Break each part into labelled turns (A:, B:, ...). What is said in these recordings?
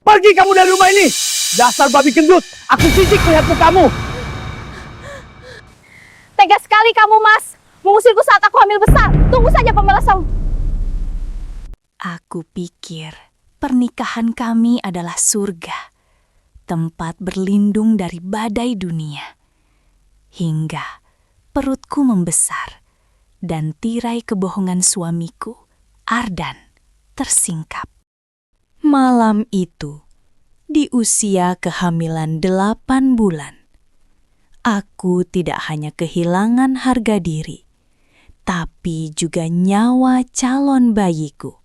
A: Pergi kamu dari rumah ini. Dasar babi gendut. Aku sisik melihat mukamu.
B: Tega sekali kamu, Mas. Mengusirku saat aku hamil besar. Tunggu saja pembalasanmu.
C: Aku pikir pernikahan kami adalah surga, tempat berlindung dari badai dunia. Hingga perutku membesar dan tirai kebohongan suamiku, Ardan, tersingkap. Malam itu, di usia kehamilan 8 bulan, aku tidak hanya kehilangan harga diri, tapi juga nyawa calon bayiku.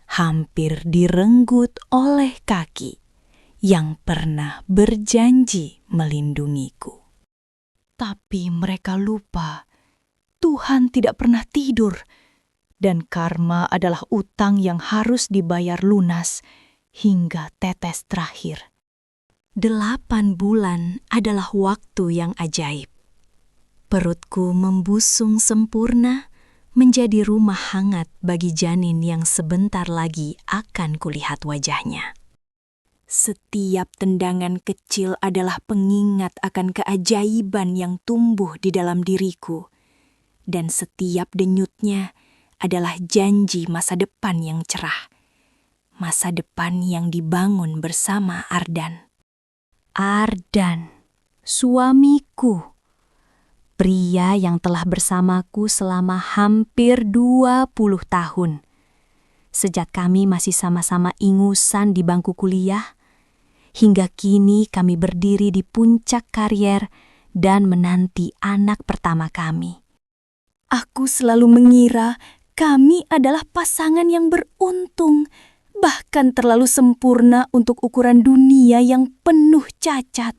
C: Hampir direnggut oleh kaki yang pernah berjanji melindungiku. Tapi mereka lupa, Tuhan tidak pernah tidur, dan karma adalah utang yang harus dibayar lunas hingga tetes terakhir. 8 bulan adalah waktu yang ajaib. Perutku membusung sempurna, menjadi rumah hangat bagi janin yang sebentar lagi akan kulihat wajahnya. Setiap tendangan kecil adalah pengingat akan keajaiban yang tumbuh di dalam diriku, dan setiap denyutnya adalah janji masa depan yang cerah, masa depan yang dibangun bersama Ardan. Ardan, suamiku. Pria yang telah bersamaku selama hampir 20 tahun. Sejak kami masih sama-sama ingusan di bangku kuliah, hingga kini kami berdiri di puncak karier dan menanti anak pertama kami. Aku selalu mengira kami adalah pasangan yang beruntung, bahkan terlalu sempurna untuk ukuran dunia yang penuh cacat.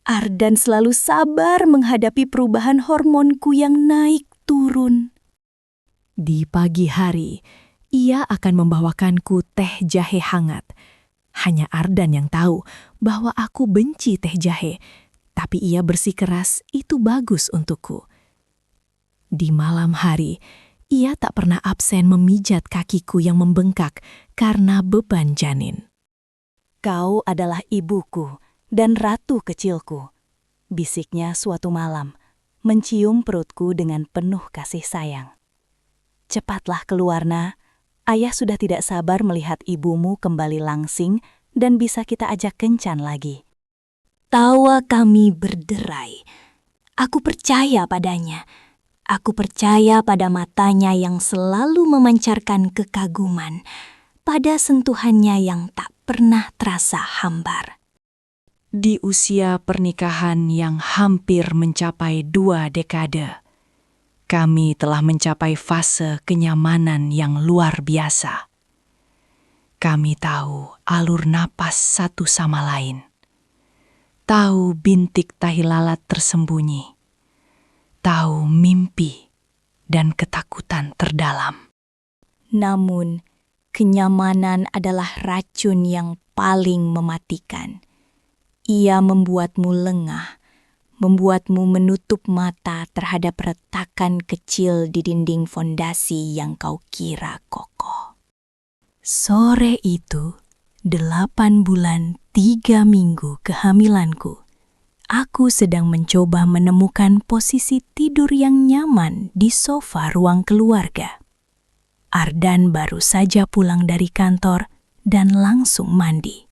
C: Ardan selalu sabar menghadapi perubahan hormonku yang naik turun. Di pagi hari, ia akan membawakanku teh jahe hangat. Hanya Ardan yang tahu bahwa aku benci teh jahe, tapi ia bersikeras itu bagus untukku. Di malam hari, ia tak pernah absen memijat kakiku yang membengkak karena beban janin. Kau adalah ibuku dan ratu kecilku, bisiknya suatu malam, mencium perutku dengan penuh kasih sayang. Cepatlah keluar, Nak. Ayah sudah tidak sabar melihat ibumu kembali langsing dan bisa kita ajak kencan lagi. Tawa kami berderai. Aku percaya padanya. Aku percaya pada matanya yang selalu memancarkan kekaguman, pada sentuhannya yang tak pernah terasa hambar. Di usia pernikahan yang hampir mencapai 2 dekade, kami telah mencapai fase kenyamanan yang luar biasa. Kami tahu alur napas satu sama lain, tahu bintik tahi lalat tersembunyi, tahu mimpi dan ketakutan terdalam. Namun, kenyamanan adalah racun yang paling mematikan. Ia membuatmu lengah, membuatmu menutup mata terhadap retakan kecil di dinding fondasi yang kau kira kokoh. Sore itu, 8 bulan 3 minggu kehamilanku, aku sedang mencoba menemukan posisi tidur yang nyaman di sofa ruang keluarga. Ardan baru saja pulang dari kantor dan langsung mandi.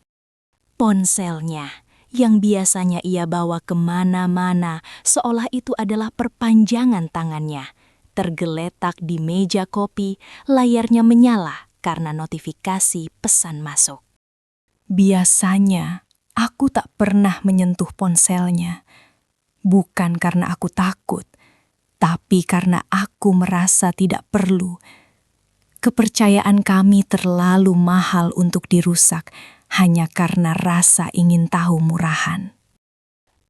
C: Ponselnya yang biasanya ia bawa kemana-mana seolah itu adalah perpanjangan tangannya, tergeletak di meja kopi, layarnya menyala karena notifikasi pesan masuk. Biasanya aku tak pernah menyentuh ponselnya, bukan karena aku takut, tapi karena aku merasa tidak perlu. Kepercayaan kami terlalu mahal untuk dirusak hanya karena rasa ingin tahu murahan.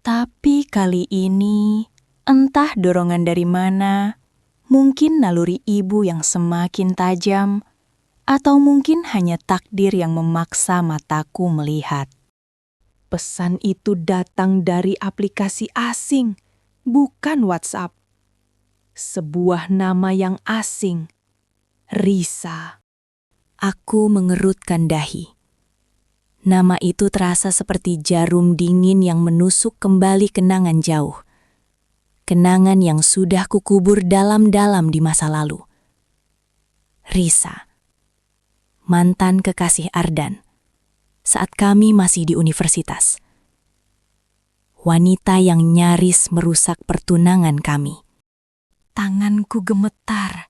C: Tapi kali ini, entah dorongan dari mana, mungkin naluri ibu yang semakin tajam, atau mungkin hanya takdir yang memaksa mataku melihat. Pesan itu datang dari aplikasi asing, bukan WhatsApp. Sebuah nama yang asing, Risa. Aku mengerutkan dahi. Nama itu terasa seperti jarum dingin yang menusuk kembali kenangan jauh. Kenangan yang sudah kukubur dalam-dalam di masa lalu. Risa, mantan kekasih Ardan, saat kami masih di universitas. Wanita yang nyaris merusak pertunangan kami. Tanganku gemetar.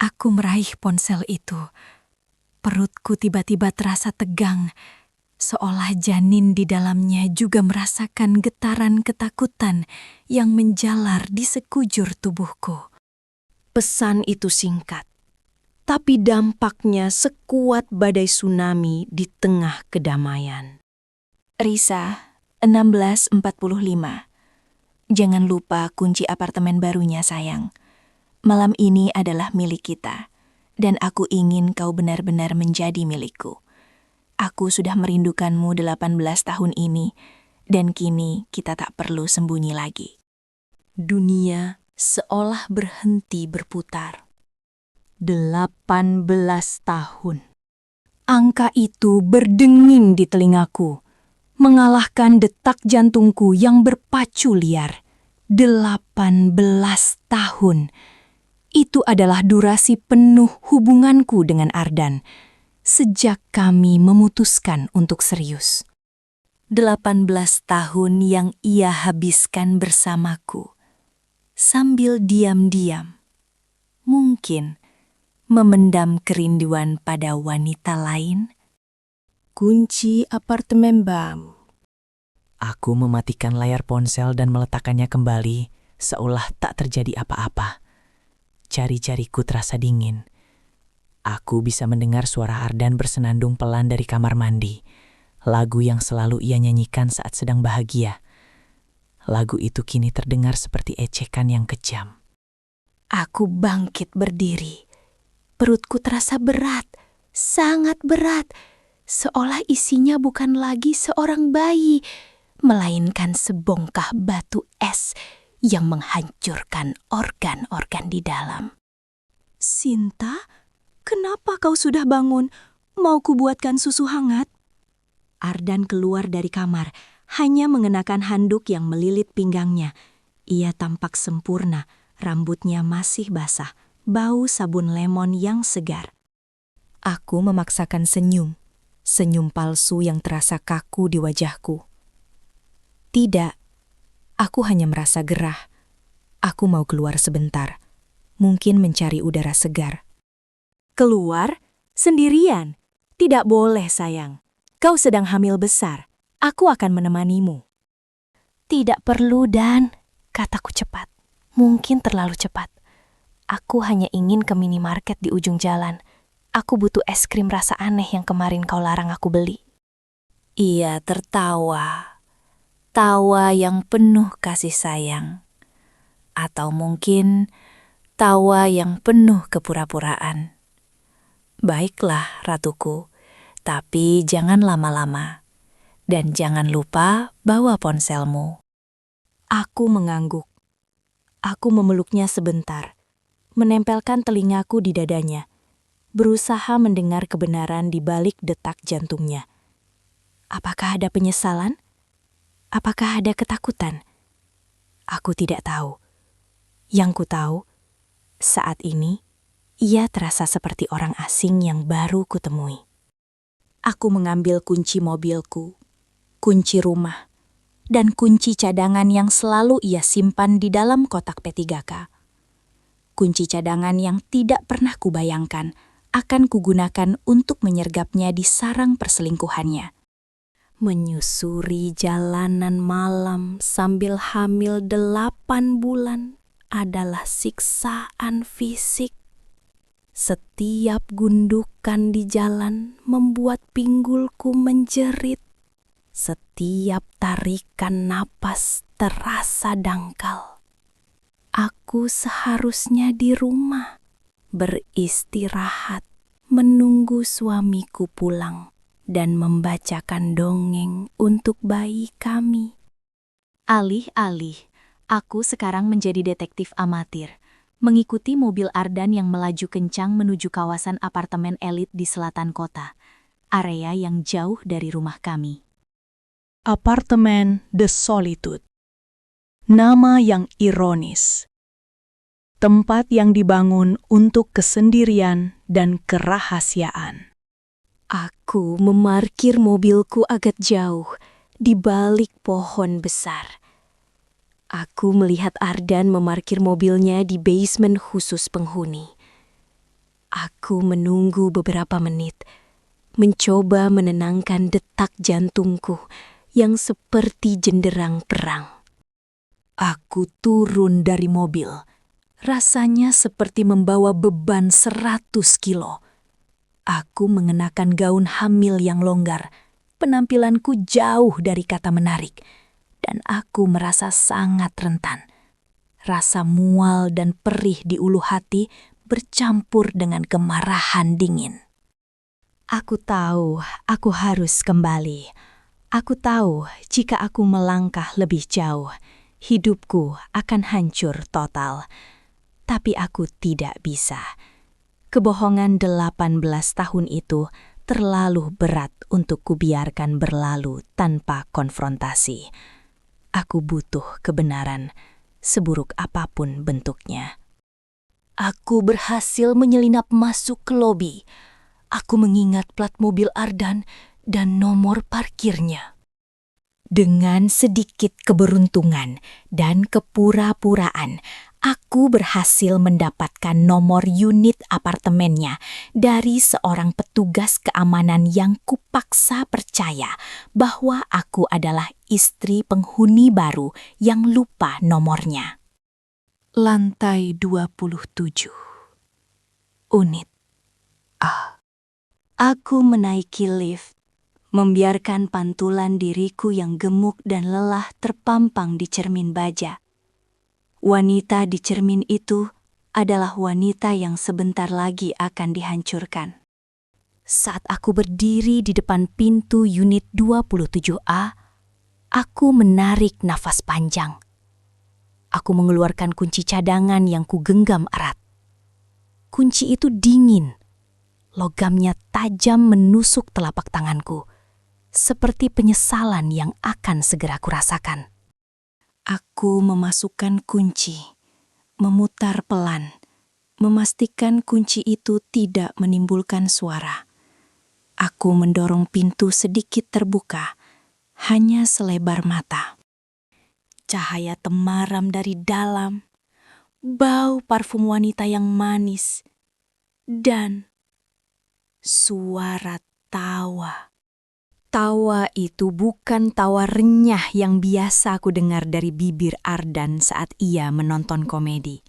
C: Aku meraih ponsel itu. Perutku tiba-tiba terasa tegang, seolah janin di dalamnya juga merasakan getaran ketakutan yang menjalar di sekujur tubuhku. Pesan itu singkat, tapi dampaknya sekuat badai tsunami di tengah kedamaian. Risa, 16.45. Jangan lupa kunci apartemen barunya, sayang. Malam ini adalah milik kita, dan aku ingin kau benar-benar menjadi milikku. Aku sudah merindukanmu 18 tahun ini, dan kini kita tak perlu sembunyi lagi. Dunia seolah berhenti berputar. 18 tahun. Angka itu berdenging di telingaku, mengalahkan detak jantungku yang berpacu liar. 18 tahun. Itu adalah durasi penuh hubunganku dengan Ardan sejak kami memutuskan untuk serius. 18 tahun yang ia habiskan bersamaku, sambil diam-diam, mungkin memendam kerinduan pada wanita lain. Kunci apartemen Bam.
D: Aku mematikan layar ponsel dan meletakkannya kembali, seolah tak terjadi apa-apa. Jari-jariku terasa dingin. Aku bisa mendengar suara Ardan bersenandung pelan dari kamar mandi, lagu yang selalu ia nyanyikan saat sedang bahagia. Lagu itu kini terdengar seperti ejekan yang kejam.
C: Aku bangkit berdiri. Perutku terasa berat, sangat berat, seolah isinya bukan lagi seorang bayi, melainkan sebongkah batu es yang menghancurkan organ-organ di dalam. Sinta, kenapa kau sudah bangun? Mau kubuatkan susu hangat? Ardan keluar dari kamar, hanya mengenakan handuk yang melilit pinggangnya. Ia tampak sempurna, rambutnya masih basah, bau sabun lemon yang segar. Aku memaksakan senyum, senyum palsu yang terasa kaku di wajahku. Tidak, aku hanya merasa gerah. Aku mau keluar sebentar, mungkin mencari udara segar. Keluar? Sendirian? Tidak boleh, sayang. Kau sedang hamil besar. Aku akan menemanimu. Tidak perlu, Dan, kataku cepat. Mungkin terlalu cepat. Aku hanya ingin ke minimarket di ujung jalan. Aku butuh es krim rasa aneh yang kemarin kau larang aku beli. Ia tertawa. Tawa yang penuh kasih sayang. Atau mungkin tawa yang penuh kepura-puraan. Baiklah, ratuku, tapi jangan lama-lama. Dan jangan lupa bawa ponselmu. Aku mengangguk. Aku memeluknya sebentar, menempelkan telingaku di dadanya, berusaha mendengar kebenaran di balik detak jantungnya. Apakah ada penyesalan? Apakah ada ketakutan? Aku tidak tahu. Yang ku tahu, saat ini, ia terasa seperti orang asing yang baru kutemui. Aku mengambil kunci mobilku, kunci rumah, dan kunci cadangan yang selalu ia simpan di dalam kotak P3K. Kunci cadangan yang tidak pernah kubayangkan akan kugunakan untuk menyergapnya di sarang perselingkuhannya. Menyusuri jalanan malam sambil hamil 8 bulan adalah siksaan fisik. Setiap gundukan di jalan membuat pinggulku menjerit. Setiap tarikan napas terasa dangkal. Aku seharusnya di rumah, beristirahat, menunggu suamiku pulang, dan membacakan dongeng untuk bayi kami. Alih-alih, aku sekarang menjadi detektif amatir, mengikuti mobil Ardan yang melaju kencang menuju kawasan apartemen elit di selatan kota. area yang jauh dari rumah kami.
E: Apartemen The Solitude. Nama yang ironis. Tempat yang dibangun untuk kesendirian dan kerahasiaan.
C: Aku memarkir mobilku agak jauh di balik pohon besar. Aku melihat Ardan memarkir mobilnya di basement khusus penghuni. Aku menunggu beberapa menit, mencoba menenangkan detak jantungku yang seperti jenderang perang. Aku turun dari mobil. Rasanya seperti membawa beban 100 kilo. Aku mengenakan gaun hamil yang longgar. Penampilanku jauh dari kata menarik. Dan aku merasa sangat rentan. Rasa mual dan perih di ulu hati bercampur dengan kemarahan dingin. Aku tahu aku harus kembali. Aku tahu jika aku melangkah lebih jauh, hidupku akan hancur total. Tapi aku tidak bisa. Kebohongan 18 tahun itu terlalu berat untuk kubiarkan berlalu tanpa konfrontasi. Aku butuh kebenaran, seburuk apapun bentuknya. Aku berhasil menyelinap masuk ke lobi. Aku mengingat plat mobil Ardan dan nomor parkirnya. Dengan sedikit keberuntungan dan kepura-puraan, aku berhasil mendapatkan nomor unit apartemennya dari seorang petugas keamanan yang kupaksa percaya bahwa aku adalah istri penghuni baru yang lupa nomornya. Lantai 27. Unit A. Aku menaiki lift, membiarkan pantulan diriku yang gemuk dan lelah terpampang di cermin baja. Wanita di cermin itu adalah wanita yang sebentar lagi akan dihancurkan. Saat aku berdiri di depan pintu unit 27A, aku menarik nafas panjang. Aku mengeluarkan kunci cadangan yang kugenggam erat. Kunci itu dingin. Logamnya tajam menusuk telapak tanganku, seperti penyesalan yang akan segera kurasakan. Aku memasukkan kunci, memutar pelan, memastikan kunci itu tidak menimbulkan suara. Aku mendorong pintu sedikit terbuka, hanya selebar mata. Cahaya temaram dari dalam, bau parfum wanita yang manis, dan suara tawa. Tawa itu bukan tawa renyah yang biasa aku dengar dari bibir Ardan saat ia menonton komedi.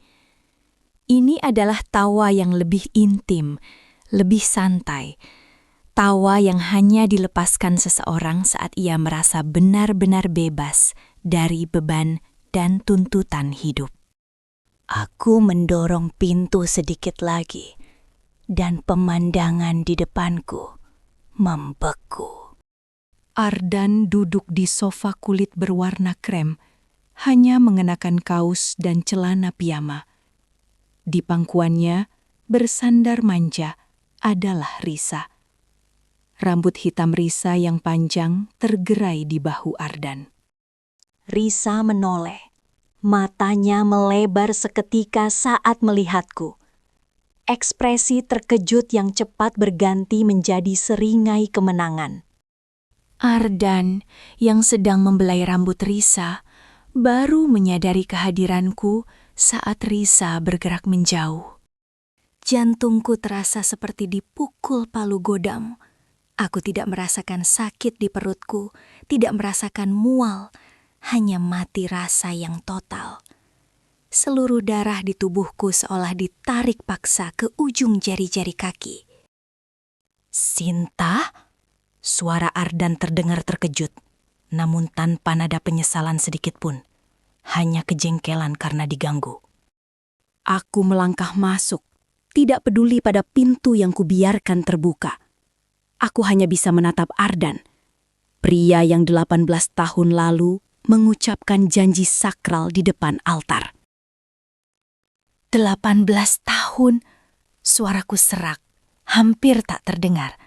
C: Ini adalah tawa yang lebih intim, lebih santai. Tawa yang hanya dilepaskan seseorang saat ia merasa benar-benar bebas dari beban dan tuntutan hidup. Aku mendorong pintu sedikit lagi, dan pemandangan di depanku membeku. Ardan duduk di sofa kulit berwarna krem, hanya mengenakan kaos dan celana piyama. Di pangkuannya, bersandar manja, adalah Risa. Rambut hitam Risa yang panjang tergerai di bahu Ardan. Risa menoleh. Matanya melebar seketika saat melihatku. Ekspresi terkejut yang cepat berganti menjadi seringai kemenangan. Ardan, yang sedang membelai rambut Risa, baru menyadari kehadiranku saat Risa bergerak menjauh. Jantungku terasa seperti dipukul palu godam. Aku tidak merasakan sakit di perutku, tidak merasakan mual, hanya mati rasa yang total. Seluruh darah di tubuhku seolah ditarik paksa ke ujung jari-jari kaki. Sinta? Suara Ardan terdengar terkejut, namun tanpa nada penyesalan sedikit pun. Hanya kejengkelan karena diganggu. Aku melangkah masuk, tidak peduli pada pintu yang kubiarkan terbuka. Aku hanya bisa menatap Ardan, pria yang 18 tahun lalu mengucapkan janji sakral di depan altar. 18 tahun, suaraku serak, hampir tak terdengar.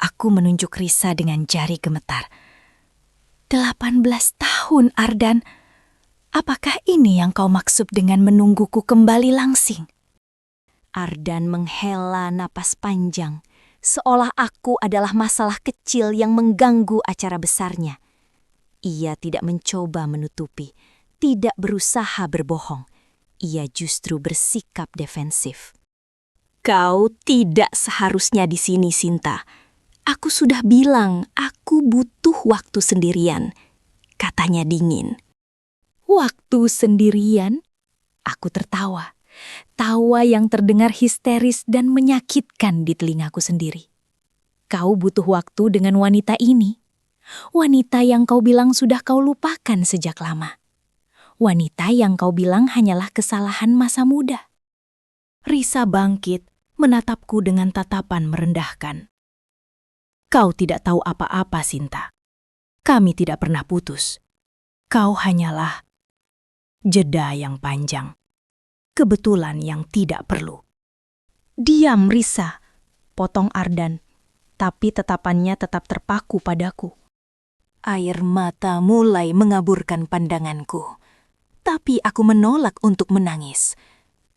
C: Aku menunjuk Risa dengan jari gemetar. 18 tahun, Ardan. Apakah ini yang kau maksud dengan menungguku kembali langsing? Ardan menghela napas panjang, seolah aku adalah masalah kecil yang mengganggu acara besarnya. Ia tidak mencoba menutupi, tidak berusaha berbohong. Ia justru bersikap defensif. Kau tidak seharusnya di sini, Sinta. Aku sudah bilang, aku butuh waktu sendirian, katanya dingin. Waktu sendirian? Aku tertawa. Tawa yang terdengar histeris dan menyakitkan di telingaku sendiri. Kau butuh waktu dengan wanita ini. Wanita yang kau bilang sudah kau lupakan sejak lama. Wanita yang kau bilang hanyalah kesalahan masa muda. Risa bangkit, menatapku dengan tatapan merendahkan. Kau tidak tahu apa-apa, Sinta. Kami tidak pernah putus. Kau hanyalah jeda yang panjang. Kebetulan yang tidak perlu. Diam, Risa, potong Ardan, tapi tatapannya tetap terpaku padaku. Air mata mulai mengaburkan pandanganku, tapi aku menolak untuk menangis.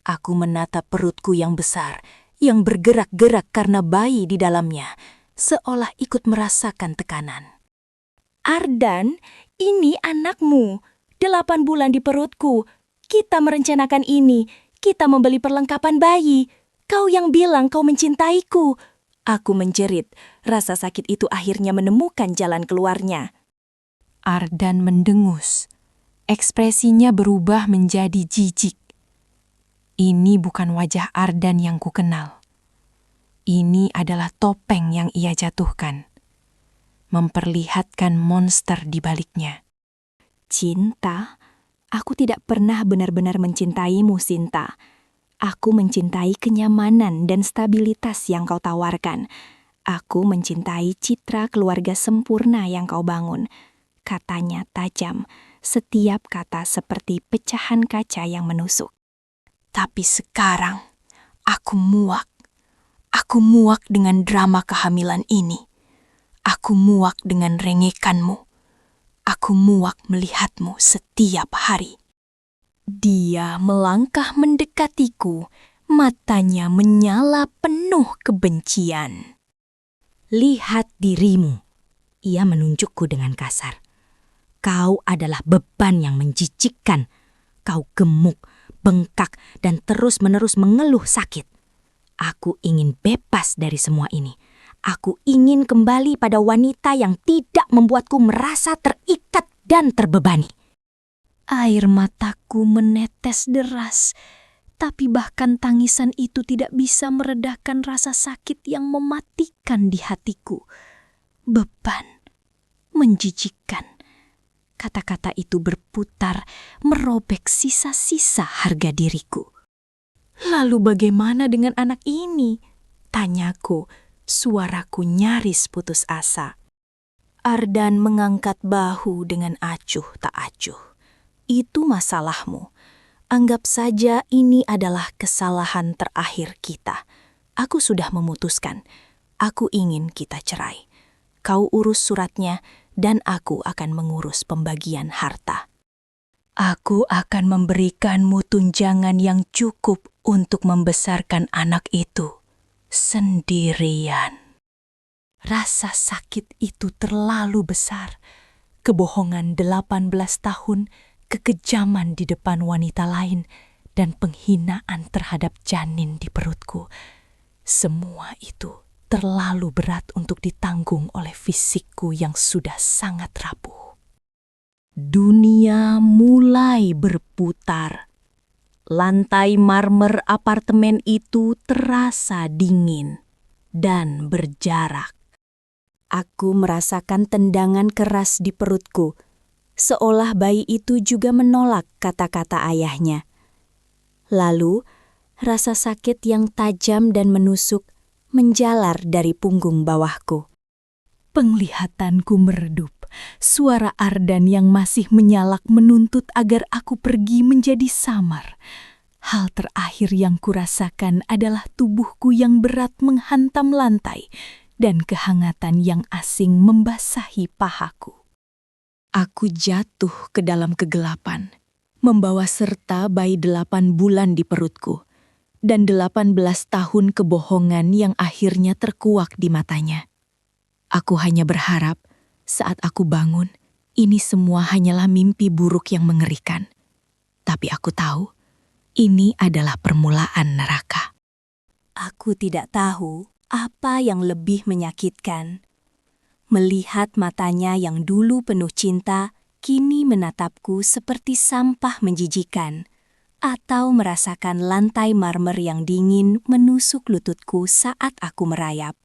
C: Aku menatap perutku yang besar, yang bergerak-gerak karena bayi di dalamnya, seolah ikut merasakan tekanan. Ardan, ini anakmu. 8 bulan di perutku. Kita merencanakan ini. Kita membeli perlengkapan bayi. Kau yang bilang kau mencintaiku. Aku menjerit. Rasa sakit itu akhirnya menemukan jalan keluarnya. Ardan mendengus. Ekspresinya berubah menjadi jijik. Ini bukan wajah Ardan yang kukenal. Ini adalah topeng yang ia jatuhkan. Memperlihatkan monster di baliknya. Cinta? Aku tidak pernah benar-benar mencintaimu, Sinta. Aku mencintai kenyamanan dan stabilitas yang kau tawarkan. Aku mencintai citra keluarga sempurna yang kau bangun. Katanya tajam, setiap kata seperti pecahan kaca yang menusuk. Tapi sekarang, aku muak. Aku muak dengan drama kehamilan ini. Aku muak dengan rengekanmu. Aku muak melihatmu setiap hari. Dia melangkah mendekatiku, matanya menyala penuh kebencian. Lihat dirimu, ia menunjukku dengan kasar. Kau adalah beban yang menjijikkan. Kau gemuk, bengkak, dan terus-menerus mengeluh sakit. Aku ingin bebas dari semua ini. Aku ingin kembali pada wanita yang tidak membuatku merasa terikat dan terbebani. Air mataku menetes deras, tapi bahkan tangisan itu tidak bisa meredakan rasa sakit yang mematikan di hatiku. Beban, menjijikkan. Kata-kata itu berputar, merobek sisa-sisa harga diriku. Lalu bagaimana dengan anak ini? Tanyaku. Suaraku nyaris putus asa. Ardan mengangkat bahu dengan acuh tak acuh. Itu masalahmu. Anggap saja ini adalah kesalahan terakhir kita. Aku sudah memutuskan. Aku ingin kita cerai. Kau urus suratnya dan aku akan mengurus pembagian harta. Aku akan memberikanmu tunjangan yang cukup untuk membesarkan anak itu. Sendirian. Rasa sakit itu terlalu besar. Kebohongan 18 tahun, kekejaman di depan wanita lain, dan penghinaan terhadap janin di perutku. Semua itu terlalu berat untuk ditanggung oleh fisikku yang sudah sangat rapuh. Dunia mulai berputar. Lantai marmer apartemen itu terasa dingin dan berjarak. Aku merasakan tendangan keras di perutku, seolah bayi itu juga menolak kata-kata ayahnya. Lalu, rasa sakit yang tajam dan menusuk menjalar dari punggung bawahku. Penglihatanku meredup. Suara Ardan yang masih menyalak menuntut agar aku pergi menjadi samar. Hal terakhir yang kurasakan adalah tubuhku yang berat menghantam lantai dan kehangatan yang asing membasahi pahaku. Aku jatuh ke dalam kegelapan, membawa serta bayi 8 bulan di perutku, dan 18 tahun kebohongan yang akhirnya terkuak di matanya. Aku hanya berharap saat aku bangun, ini semua hanyalah mimpi buruk yang mengerikan. Tapi aku tahu, ini adalah permulaan neraka. Aku tidak tahu apa yang lebih menyakitkan. Melihat matanya yang dulu penuh cinta, kini menatapku seperti sampah menjijikan, atau merasakan lantai marmer yang dingin menusuk lututku saat aku merayap.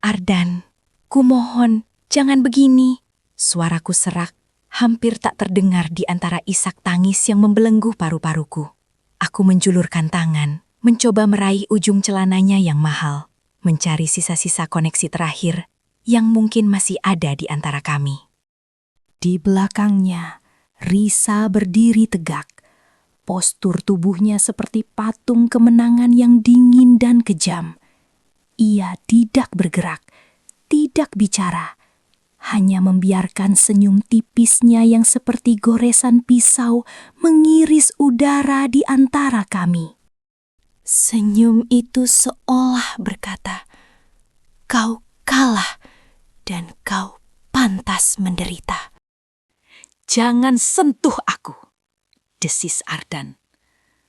C: Ardan, kumohon, jangan begini. Suaraku serak, hampir tak terdengar di antara isak tangis yang membelenggu paru-paruku. Aku menjulurkan tangan, mencoba meraih ujung celananya yang mahal, mencari sisa-sisa koneksi terakhir yang mungkin masih ada di antara kami. Di belakangnya, Risa berdiri tegak. Postur tubuhnya seperti patung kemenangan yang dingin dan kejam. Ia tidak bergerak, tidak bicara, hanya membiarkan senyum tipisnya yang seperti goresan pisau mengiris udara di antara kami. Senyum itu seolah berkata, "Kau kalah dan kau pantas menderita." "Jangan sentuh aku," desis Ardan.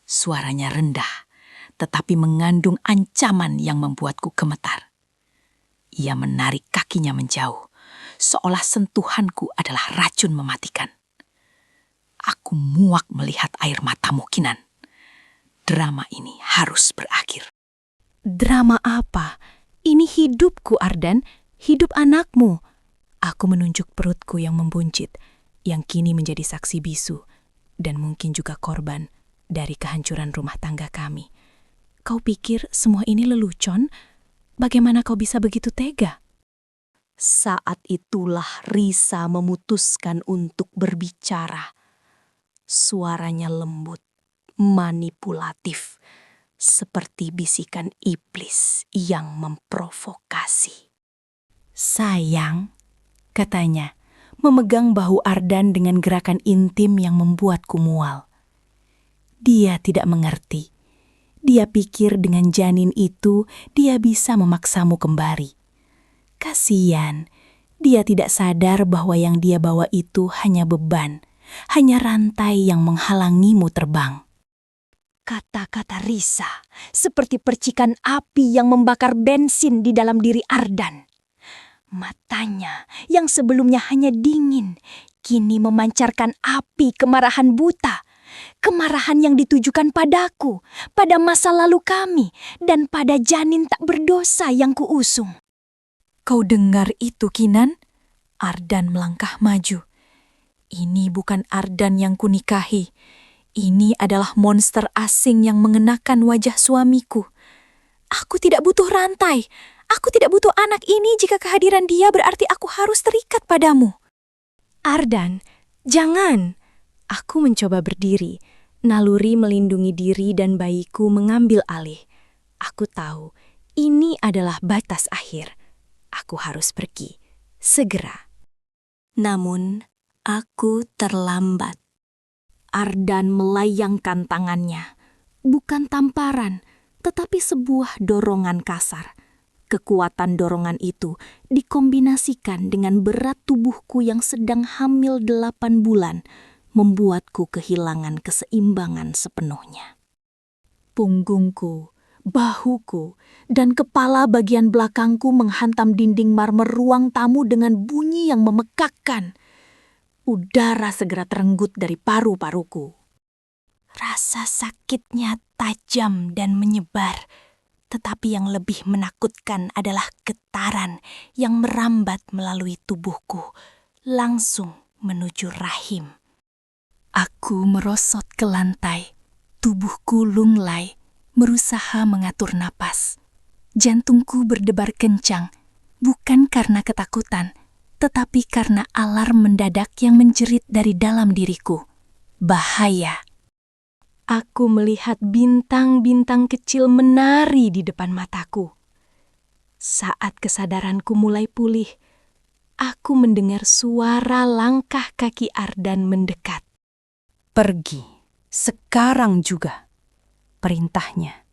C: Suaranya rendah, tetapi mengandung ancaman yang membuatku gemetar. Ia menarik kakinya menjauh, seolah sentuhanku adalah racun mematikan. Aku muak melihat air matamu, Kinan. Drama ini harus berakhir. Drama apa? Ini hidupku, Ardan. Hidup anakmu. Aku menunjuk perutku yang membuncit, yang kini menjadi saksi bisu, dan mungkin juga korban dari kehancuran rumah tangga kami. Kau pikir semua ini lelucon? Bagaimana kau bisa begitu tega? Saat itulah Risa memutuskan untuk berbicara. Suaranya lembut, manipulatif, seperti bisikan iblis yang memprovokasi. "Sayang," katanya, memegang bahu Ardan dengan gerakan intim yang membuatku mual. Dia tidak mengerti. Dia pikir dengan janin itu dia bisa memaksamu kembali. Kasian, dia tidak sadar bahwa yang dia bawa itu hanya beban, hanya rantai yang menghalangimu terbang. Kata-kata Risa seperti percikan api yang membakar bensin di dalam diri Ardan. Matanya yang sebelumnya hanya dingin, kini memancarkan api kemarahan buta. Kemarahan yang ditujukan padaku, pada masa lalu kami, dan pada janin tak berdosa yang kuusung. "Kau dengar itu, Kinan?" Ardan melangkah maju. "Ini bukan Ardan yang kunikahi. Ini adalah monster asing yang mengenakan wajah suamiku. Aku tidak butuh rantai. Aku tidak butuh anak ini jika kehadiran dia berarti aku harus terikat padamu." "Ardan, jangan." Aku mencoba berdiri. Naluri melindungi diri dan bayiku mengambil alih. Aku tahu ini adalah batas akhir. Aku harus pergi segera. Namun aku terlambat. Ardan melayangkan tangannya, bukan tamparan, tetapi sebuah dorongan kasar. Kekuatan dorongan itu dikombinasikan dengan berat tubuhku yang sedang hamil 8 bulan, membuatku kehilangan keseimbangan sepenuhnya. Punggungku, bahuku, dan kepala bagian belakangku menghantam dinding marmer ruang tamu dengan bunyi yang memekakkan. Udara segera terenggut dari paru-paruku. Rasa sakitnya tajam dan menyebar, tetapi yang lebih menakutkan adalah getaran yang merambat melalui tubuhku, langsung menuju rahim. Aku merosot ke lantai, tubuhku lunglai, berusaha mengatur napas. Jantungku berdebar kencang, bukan karena ketakutan, tetapi karena alarm mendadak yang menjerit dari dalam diriku. Bahaya. Aku melihat bintang-bintang kecil menari di depan mataku.
E: Saat kesadaranku mulai pulih, aku mendengar suara langkah kaki Ardan mendekat.
C: Pergi, sekarang juga. Perintahnya.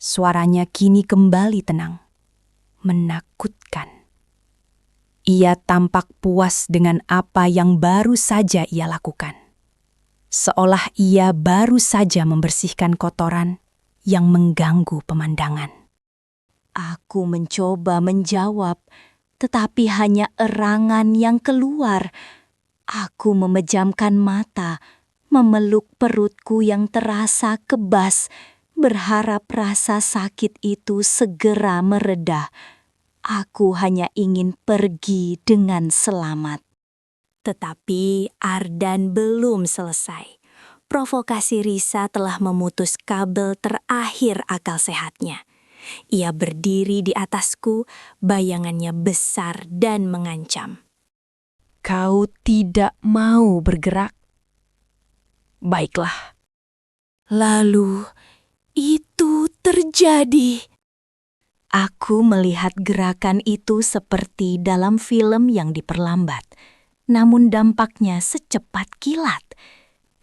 C: Suaranya kini kembali tenang. Menakutkan. Ia tampak puas dengan apa yang baru saja ia lakukan. Seolah ia baru saja membersihkan kotoran yang mengganggu pemandangan. Aku mencoba menjawab, tetapi hanya erangan yang keluar. Aku memejamkan mata, memeluk perutku yang terasa kebas, berharap rasa sakit itu segera mereda. Aku hanya ingin pergi dengan selamat. Tetapi Ardan belum selesai. Provokasi Risa telah memutus kabel terakhir akal sehatnya. Ia berdiri di atasku, bayangannya besar dan mengancam.
E: Kau tidak mau bergerak? Baiklah.
C: Lalu, itu terjadi. Aku melihat gerakan itu seperti dalam film yang diperlambat, namun dampaknya secepat kilat.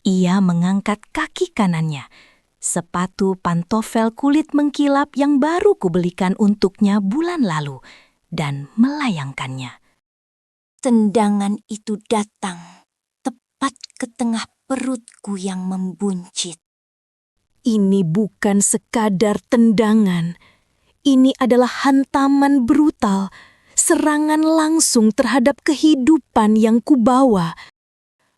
C: Ia mengangkat kaki kanannya, sepatu pantofel kulit mengkilap yang baru kubelikan untuknya bulan lalu, dan melayangkannya. Tendangan itu datang tepat ke tengah perutku yang membuncit.
E: Ini bukan sekadar tendangan. Ini adalah hantaman brutal, serangan langsung terhadap kehidupan yang kubawa.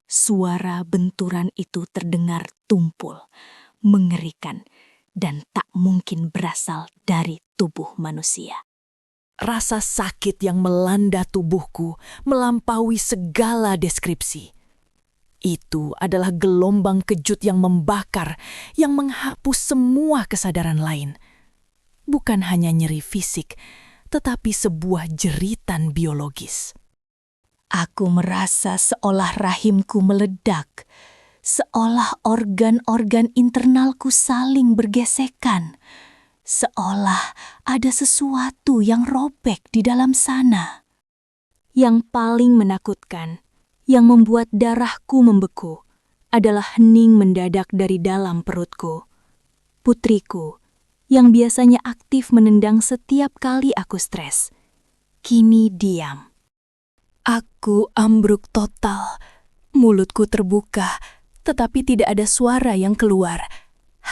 E: Suara benturan itu terdengar tumpul, mengerikan, dan tak mungkin berasal dari tubuh manusia.
D: Rasa sakit yang melanda tubuhku melampaui segala deskripsi. Itu adalah gelombang kejut yang membakar, yang menghapus semua kesadaran lain. Bukan hanya nyeri fisik, tetapi sebuah jeritan biologis.
C: Aku merasa seolah rahimku meledak, seolah organ-organ internalku saling bergesekan, seolah ada sesuatu yang robek di dalam sana. Yang paling menakutkan, yang membuat darahku membeku, adalah hening mendadak dari dalam perutku. Putriku, yang biasanya aktif menendang setiap kali aku stres, kini diam. Aku ambruk total, mulutku terbuka, tetapi tidak ada suara yang keluar,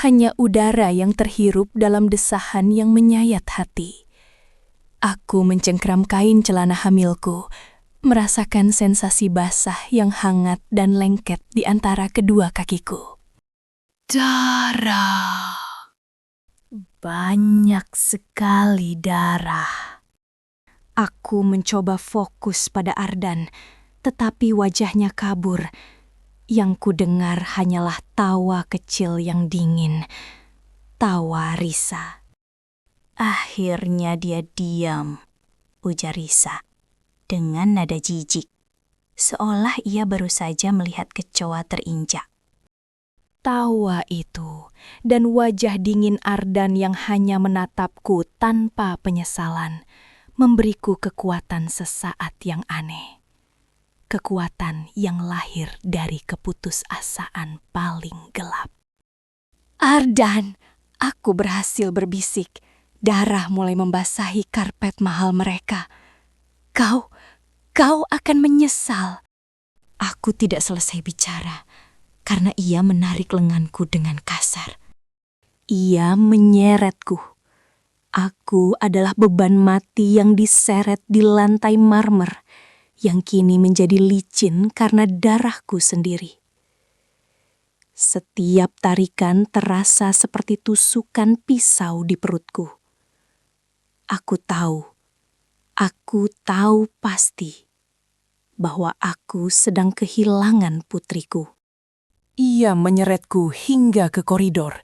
C: hanya udara yang terhirup dalam desahan yang menyayat hati. Aku mencengkram kain celana hamilku, merasakan sensasi basah yang hangat dan lengket di antara kedua kakiku. Darah. Banyak sekali darah. Aku mencoba fokus pada Ardan, tetapi wajahnya kabur. Yang kudengar hanyalah tawa kecil yang dingin. Tawa Risa. Akhirnya dia diam, ujar Risa, dengan nada jijik, seolah ia baru saja melihat kecoa terinjak. Tawa itu dan wajah dingin Ardan yang hanya menatapku tanpa penyesalan memberiku kekuatan sesaat yang aneh. Kekuatan yang lahir dari keputusasaan paling gelap. Ardan, aku berhasil berbisik. Darah mulai membasahi karpet mahal mereka. Kau akan menyesal. Aku tidak selesai bicara, karena ia menarik lenganku dengan kasar. Ia menyeretku. Aku adalah beban mati yang diseret di lantai marmer, yang kini menjadi licin karena darahku sendiri. Setiap tarikan terasa seperti tusukan pisau di perutku. Aku tahu pasti bahwa aku sedang kehilangan putriku.
D: Ia menyeretku hingga ke koridor.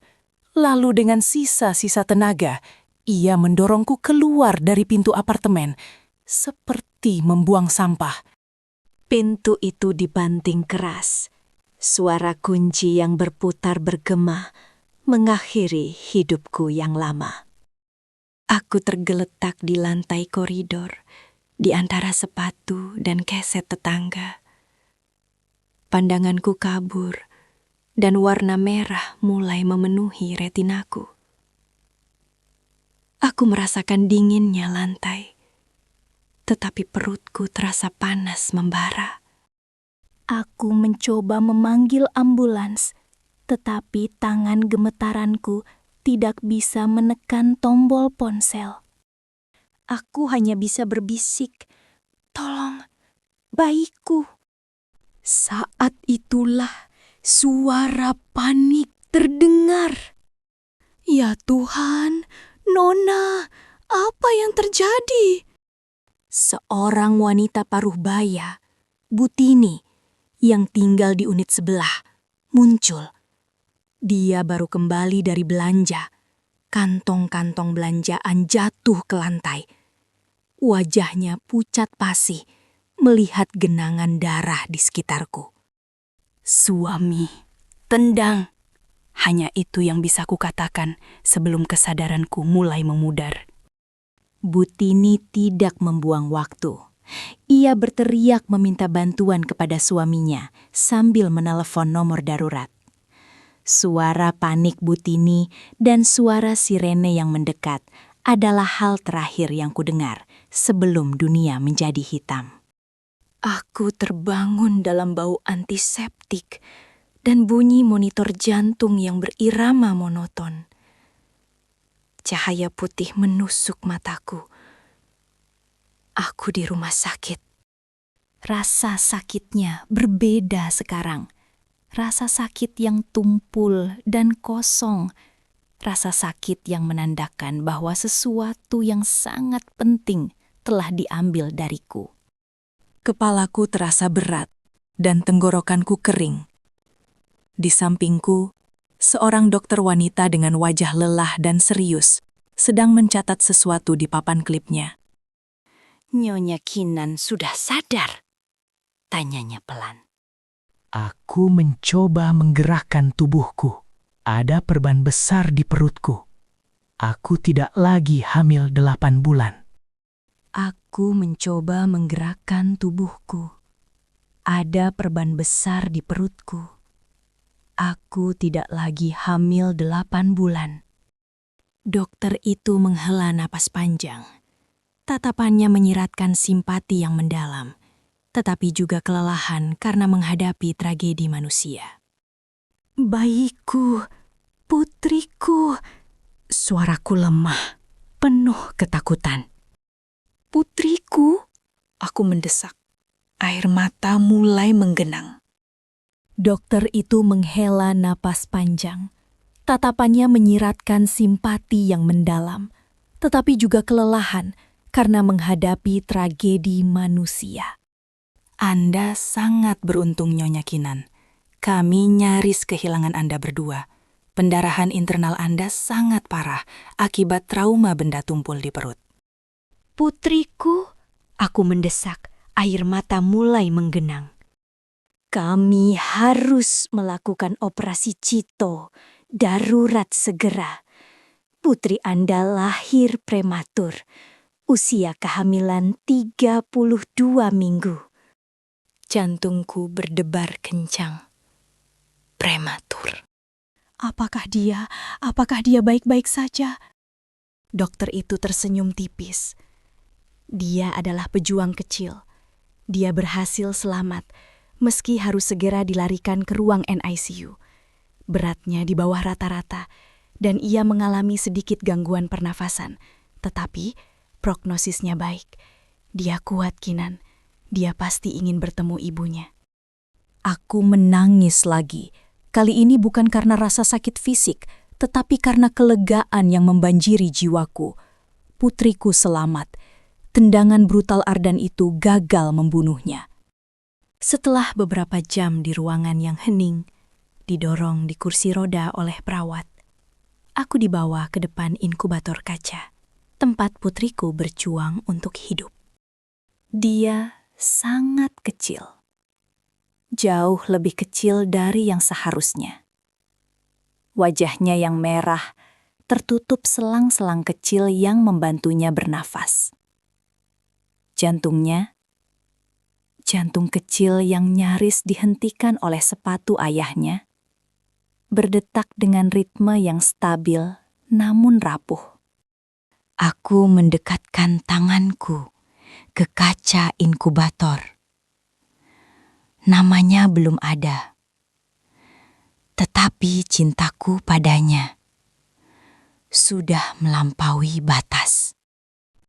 D: Lalu dengan sisa-sisa tenaga, ia mendorongku keluar dari pintu apartemen, seperti membuang sampah.
C: Pintu itu dibanting keras. Suara kunci yang berputar bergema mengakhiri hidupku yang lama.
E: Aku tergeletak di lantai koridor, di antara sepatu dan keset tetangga. Pandanganku kabur, dan warna merah mulai memenuhi retinaku. Aku merasakan dinginnya lantai, tetapi perutku terasa panas membara.
C: Aku mencoba memanggil ambulans, tetapi tangan gemetaranku tidak bisa menekan tombol ponsel. Aku hanya bisa berbisik, "Tolong, bayiku." Saat itulah suara panik terdengar. "Ya Tuhan, Nona, apa yang terjadi?" Seorang wanita paruh baya, Butini, yang tinggal di unit sebelah, muncul. Dia baru kembali dari belanja. Kantong-kantong belanjaan jatuh ke lantai. Wajahnya pucat pasi melihat genangan darah di sekitarku. "Suami, tendang." Hanya itu yang bisa kukatakan sebelum kesadaranku mulai memudar. Butini tidak membuang waktu. Ia berteriak meminta bantuan kepada suaminya sambil menelepon nomor darurat. Suara panik Butini dan suara sirene yang mendekat adalah hal terakhir yang kudengar sebelum dunia menjadi hitam. Aku terbangun dalam bau antiseptik dan bunyi monitor jantung yang berirama monoton. Cahaya putih menusuk mataku. Aku di rumah sakit. Rasa sakitnya berbeda sekarang. Rasa sakit yang tumpul dan kosong. Rasa sakit yang menandakan bahwa sesuatu yang sangat penting telah diambil dariku. Kepalaku terasa berat dan tenggorokanku kering. Di sampingku, seorang dokter wanita dengan wajah lelah dan serius sedang mencatat sesuatu di papan klipnya. "Nyonya Kinan sudah sadar?" tanyanya pelan.
D: Aku mencoba menggerakkan tubuhku. Ada perban besar di perutku. Aku tidak lagi hamil 8 bulan.
C: Aku mencoba menggerakkan tubuhku. Ada perban besar di perutku. Aku tidak lagi hamil 8 bulan. Dokter itu menghela napas panjang. Tatapannya menyiratkan simpati yang mendalam, tetapi juga kelelahan karena menghadapi tragedi manusia. "Bayiku, putriku." Suaraku lemah, penuh ketakutan. "Putriku?" aku mendesak. Air mata mulai menggenang. Dokter itu menghela napas panjang. Tatapannya menyiratkan simpati yang mendalam, tetapi juga kelelahan karena menghadapi tragedi manusia. "Anda sangat beruntung, Nyonya Kinan. Kami nyaris kehilangan Anda berdua. Pendarahan internal Anda sangat parah akibat trauma benda tumpul di perut." "Putriku," aku mendesak, air mata mulai menggenang. "Kami harus melakukan operasi Cito, darurat segera. Putri Anda lahir prematur, usia kehamilan 32 minggu. Jantungku berdebar kencang. Prematur. Apakah dia baik-baik saja?" Dokter itu tersenyum tipis. Dia adalah pejuang kecil. Dia berhasil selamat, meski harus segera dilarikan ke ruang NICU. Beratnya di bawah rata-rata, dan ia mengalami sedikit gangguan pernafasan. Tetapi prognosisnya baik. Dia kuat, Kinan. Dia pasti ingin bertemu ibunya. Aku menangis lagi. Kali ini bukan karena rasa sakit fisik, tetapi karena kelegaan yang membanjiri jiwaku. Putriku selamat. Tendangan brutal Ardan itu gagal membunuhnya. Setelah beberapa jam di ruangan yang hening, didorong di kursi roda oleh perawat, aku dibawa ke depan inkubator kaca, tempat putriku berjuang untuk hidup. Dia sangat kecil. Jauh lebih kecil dari yang seharusnya. Wajahnya yang merah tertutup selang-selang kecil yang membantunya bernafas. Jantungnya, jantung kecil yang nyaris dihentikan oleh sepatu ayahnya, berdetak dengan ritme yang stabil namun rapuh. Aku mendekatkan tanganku ke kaca inkubator. Namanya belum ada, tetapi cintaku padanya sudah melampaui batas.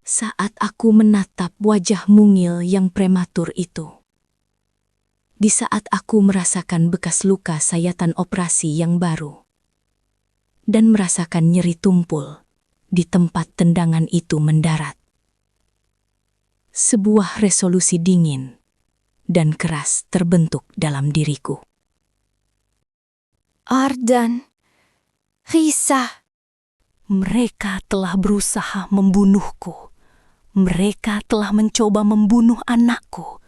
C: Saat aku menatap wajah mungil yang prematur itu, di saat aku merasakan bekas luka sayatan operasi yang baru, dan merasakan nyeri tumpul di tempat tendangan itu mendarat, sebuah resolusi dingin dan keras terbentuk dalam diriku. Ardan, Risa, mereka telah berusaha membunuhku. Mereka telah mencoba membunuh anakku.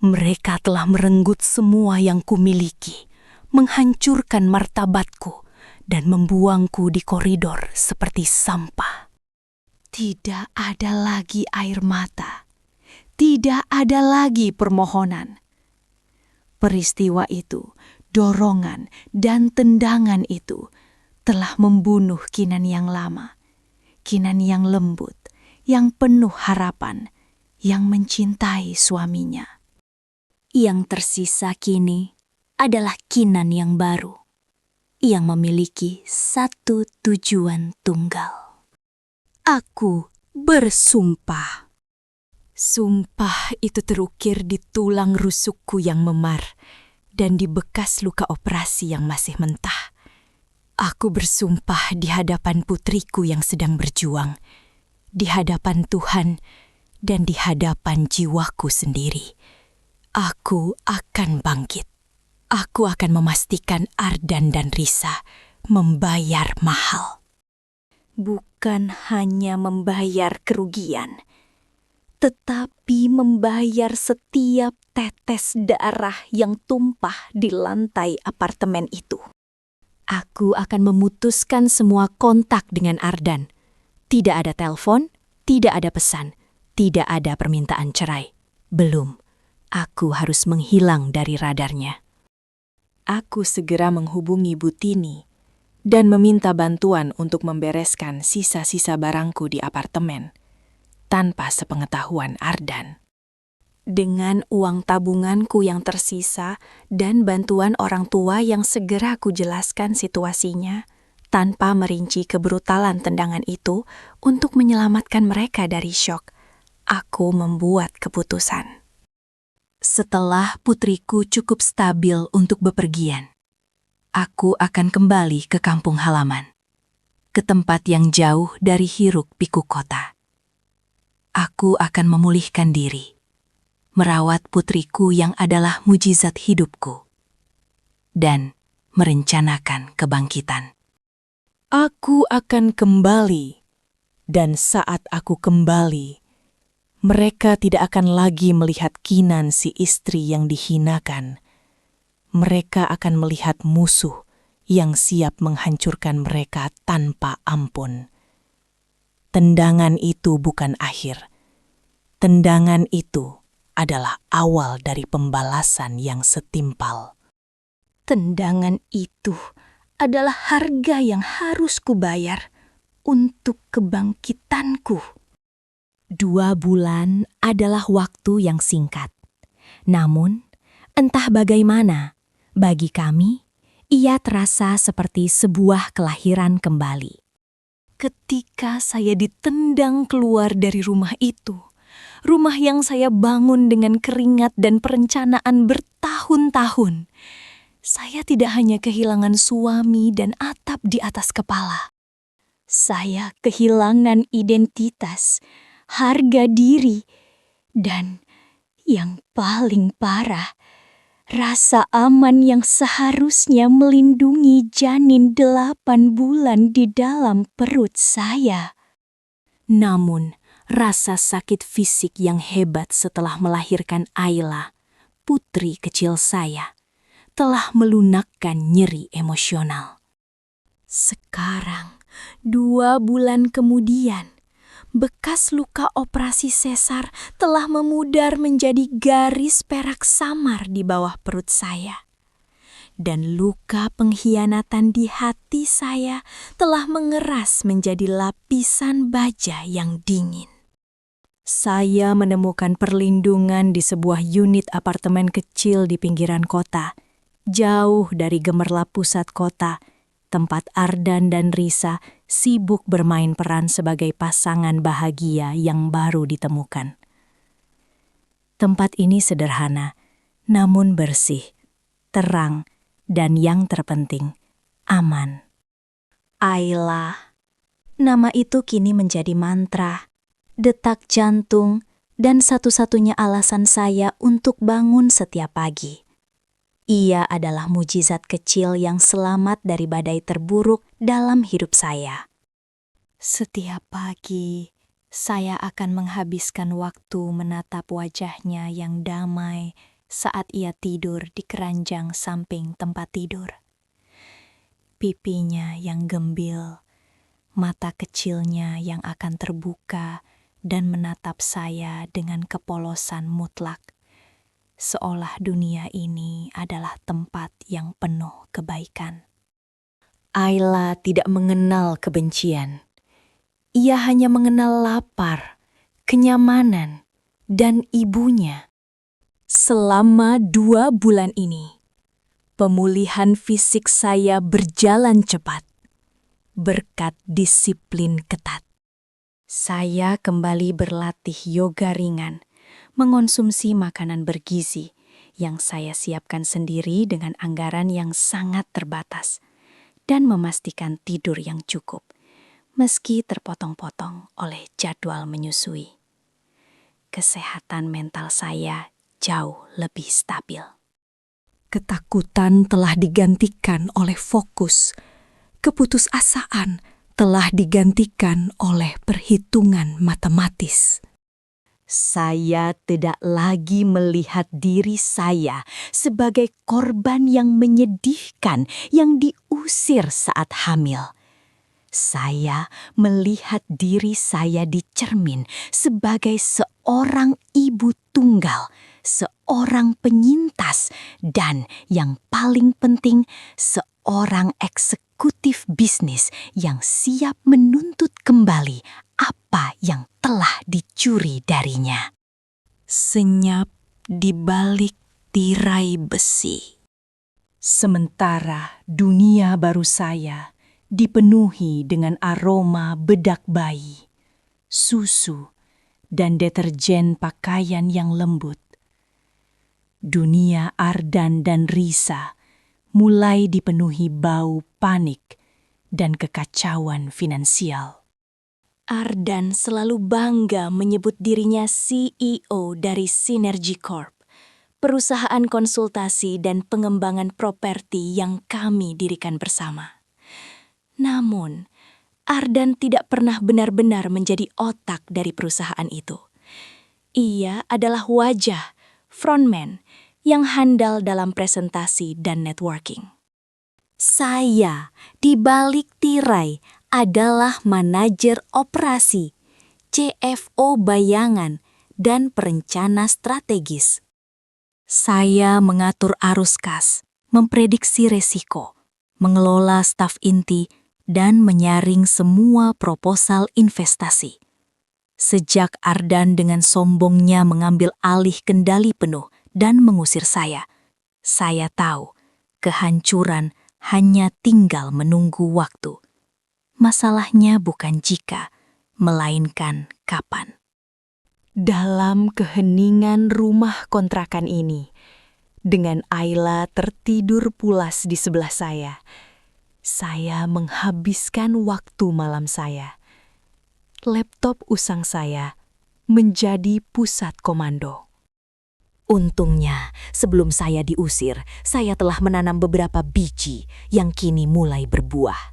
C: Mereka telah merenggut semua yang kumiliki, menghancurkan martabatku, dan membuangku di koridor seperti sampah. Tidak ada lagi air mata. Tidak ada lagi permohonan. Peristiwa itu, dorongan dan tendangan itu telah membunuh Kinan yang lama. Kinan yang lembut, yang penuh harapan, yang mencintai suaminya. Yang tersisa kini adalah Kinan yang baru, yang memiliki satu tujuan tunggal. Aku bersumpah. Sumpah itu terukir di tulang rusukku yang memar dan di bekas luka operasi yang masih mentah. Aku bersumpah di hadapan putriku yang sedang berjuang, di hadapan Tuhan, dan di hadapan jiwaku sendiri. Aku akan bangkit. Aku akan memastikan Ardan dan Risa membayar mahal. Bukan hanya membayar kerugian, tetapi membayar setiap tetes darah yang tumpah di lantai apartemen itu. Aku akan memutuskan semua kontak dengan Ardan. Tidak ada telepon, tidak ada pesan, tidak ada permintaan cerai. Belum, aku harus menghilang dari radarnya. Aku segera menghubungi Butini dan meminta bantuan untuk membereskan sisa-sisa barangku di apartemen tanpa sepengetahuan Ardan. Dengan uang tabunganku yang tersisa dan bantuan orang tua yang segera kujelaskan situasinya, tanpa merinci kebrutalan tendangan itu untuk menyelamatkan mereka dari syok, aku membuat keputusan. Setelah putriku cukup stabil untuk bepergian, aku akan kembali ke kampung halaman, ke tempat yang jauh dari hiruk-pikuk kota. Aku akan memulihkan diri, merawat putriku yang adalah mujizat hidupku, dan merencanakan kebangkitan. Aku akan kembali, dan saat aku kembali, mereka tidak akan lagi melihat Kinan si istri yang dihinakan. Mereka akan melihat musuh yang siap menghancurkan mereka tanpa ampun. Tendangan itu bukan akhir. Tendangan itu adalah awal dari pembalasan yang setimpal. Tendangan itu adalah harga yang harus kubayar untuk kebangkitanku. 2 bulan adalah waktu yang singkat. Namun, entah bagaimana, bagi kami, ia terasa seperti sebuah kelahiran kembali. Ketika saya ditendang keluar dari rumah itu, rumah yang saya bangun dengan keringat dan perencanaan bertahun-tahun, saya tidak hanya kehilangan suami dan atap di atas kepala. Saya kehilangan identitas, harga diri, dan yang paling parah, rasa aman yang seharusnya melindungi janin 8 bulan di dalam perut saya. Namun, rasa sakit fisik yang hebat setelah melahirkan Ayla, putri kecil saya, telah melunakkan nyeri emosional. Sekarang,
E: 2 bulan kemudian, bekas luka operasi sesar telah memudar menjadi garis perak samar di bawah perut saya. Dan luka pengkhianatan di hati saya telah mengeras menjadi lapisan baja yang dingin. Saya menemukan perlindungan di sebuah unit apartemen kecil di pinggiran kota, jauh dari gemerlap pusat kota, tempat Ardan dan Risa sibuk bermain peran sebagai pasangan bahagia yang baru ditemukan. Tempat ini sederhana, namun bersih, terang, dan yang terpenting, aman. Ayla, nama itu kini menjadi mantra, detak jantung, dan satu-satunya alasan saya untuk bangun setiap pagi. Ia adalah mujizat kecil yang selamat dari badai terburuk dalam hidup saya. Setiap pagi, saya akan menghabiskan waktu menatap wajahnya yang damai saat ia tidur di keranjang samping tempat tidur. Pipinya yang gembil, mata kecilnya yang akan terbuka dan menatap saya dengan kepolosan mutlak, seolah dunia ini adalah tempat yang penuh kebaikan. Ayla tidak mengenal kebencian. Ia hanya mengenal lapar, kenyamanan, dan ibunya. Selama 2 bulan ini, pemulihan fisik saya berjalan cepat, berkat disiplin ketat. Saya kembali berlatih yoga ringan, mengonsumsi makanan bergizi yang saya siapkan sendiri dengan anggaran yang sangat terbatas, dan memastikan tidur yang cukup, meski terpotong-potong oleh jadwal menyusui. Kesehatan mental saya jauh lebih stabil. Ketakutan telah digantikan oleh fokus, keputusasaan telah digantikan oleh perhitungan matematis. Saya tidak lagi melihat diri saya sebagai korban yang menyedihkan yang diusir saat hamil. Saya melihat diri saya di cermin sebagai seorang ibu tunggal, seorang penyintas, dan yang paling penting, seorang eksekutif bisnis yang siap menuntut kembali apa yang telah dicuri darinya. Senyap di balik tirai besi. Sementara dunia baru saya dipenuhi dengan aroma bedak bayi, susu, dan deterjen pakaian yang lembut. Dunia Ardan dan Risa mulai dipenuhi bau panik dan kekacauan finansial. Ardan selalu bangga menyebut dirinya CEO dari Synergy Corp, perusahaan konsultasi dan pengembangan properti yang kami dirikan bersama. Namun, Ardan tidak pernah benar-benar menjadi otak dari perusahaan itu. Ia adalah wajah, frontman, yang handal dalam presentasi dan networking. Saya, di balik tirai, adalah manajer operasi, CFO bayangan, dan perencana strategis. Saya mengatur arus kas, memprediksi resiko, mengelola staf inti, dan menyaring semua proposal investasi. Sejak Ardan dengan sombongnya mengambil alih kendali penuh dan mengusir saya tahu kehancuran hanya tinggal menunggu waktu. Masalahnya bukan jika, melainkan kapan. Dalam keheningan rumah kontrakan ini, dengan Ayla tertidur pulas di sebelah saya menghabiskan waktu malam saya. Laptop usang saya menjadi pusat komando. Untungnya, sebelum saya diusir, saya telah menanam beberapa biji yang kini mulai berbuah.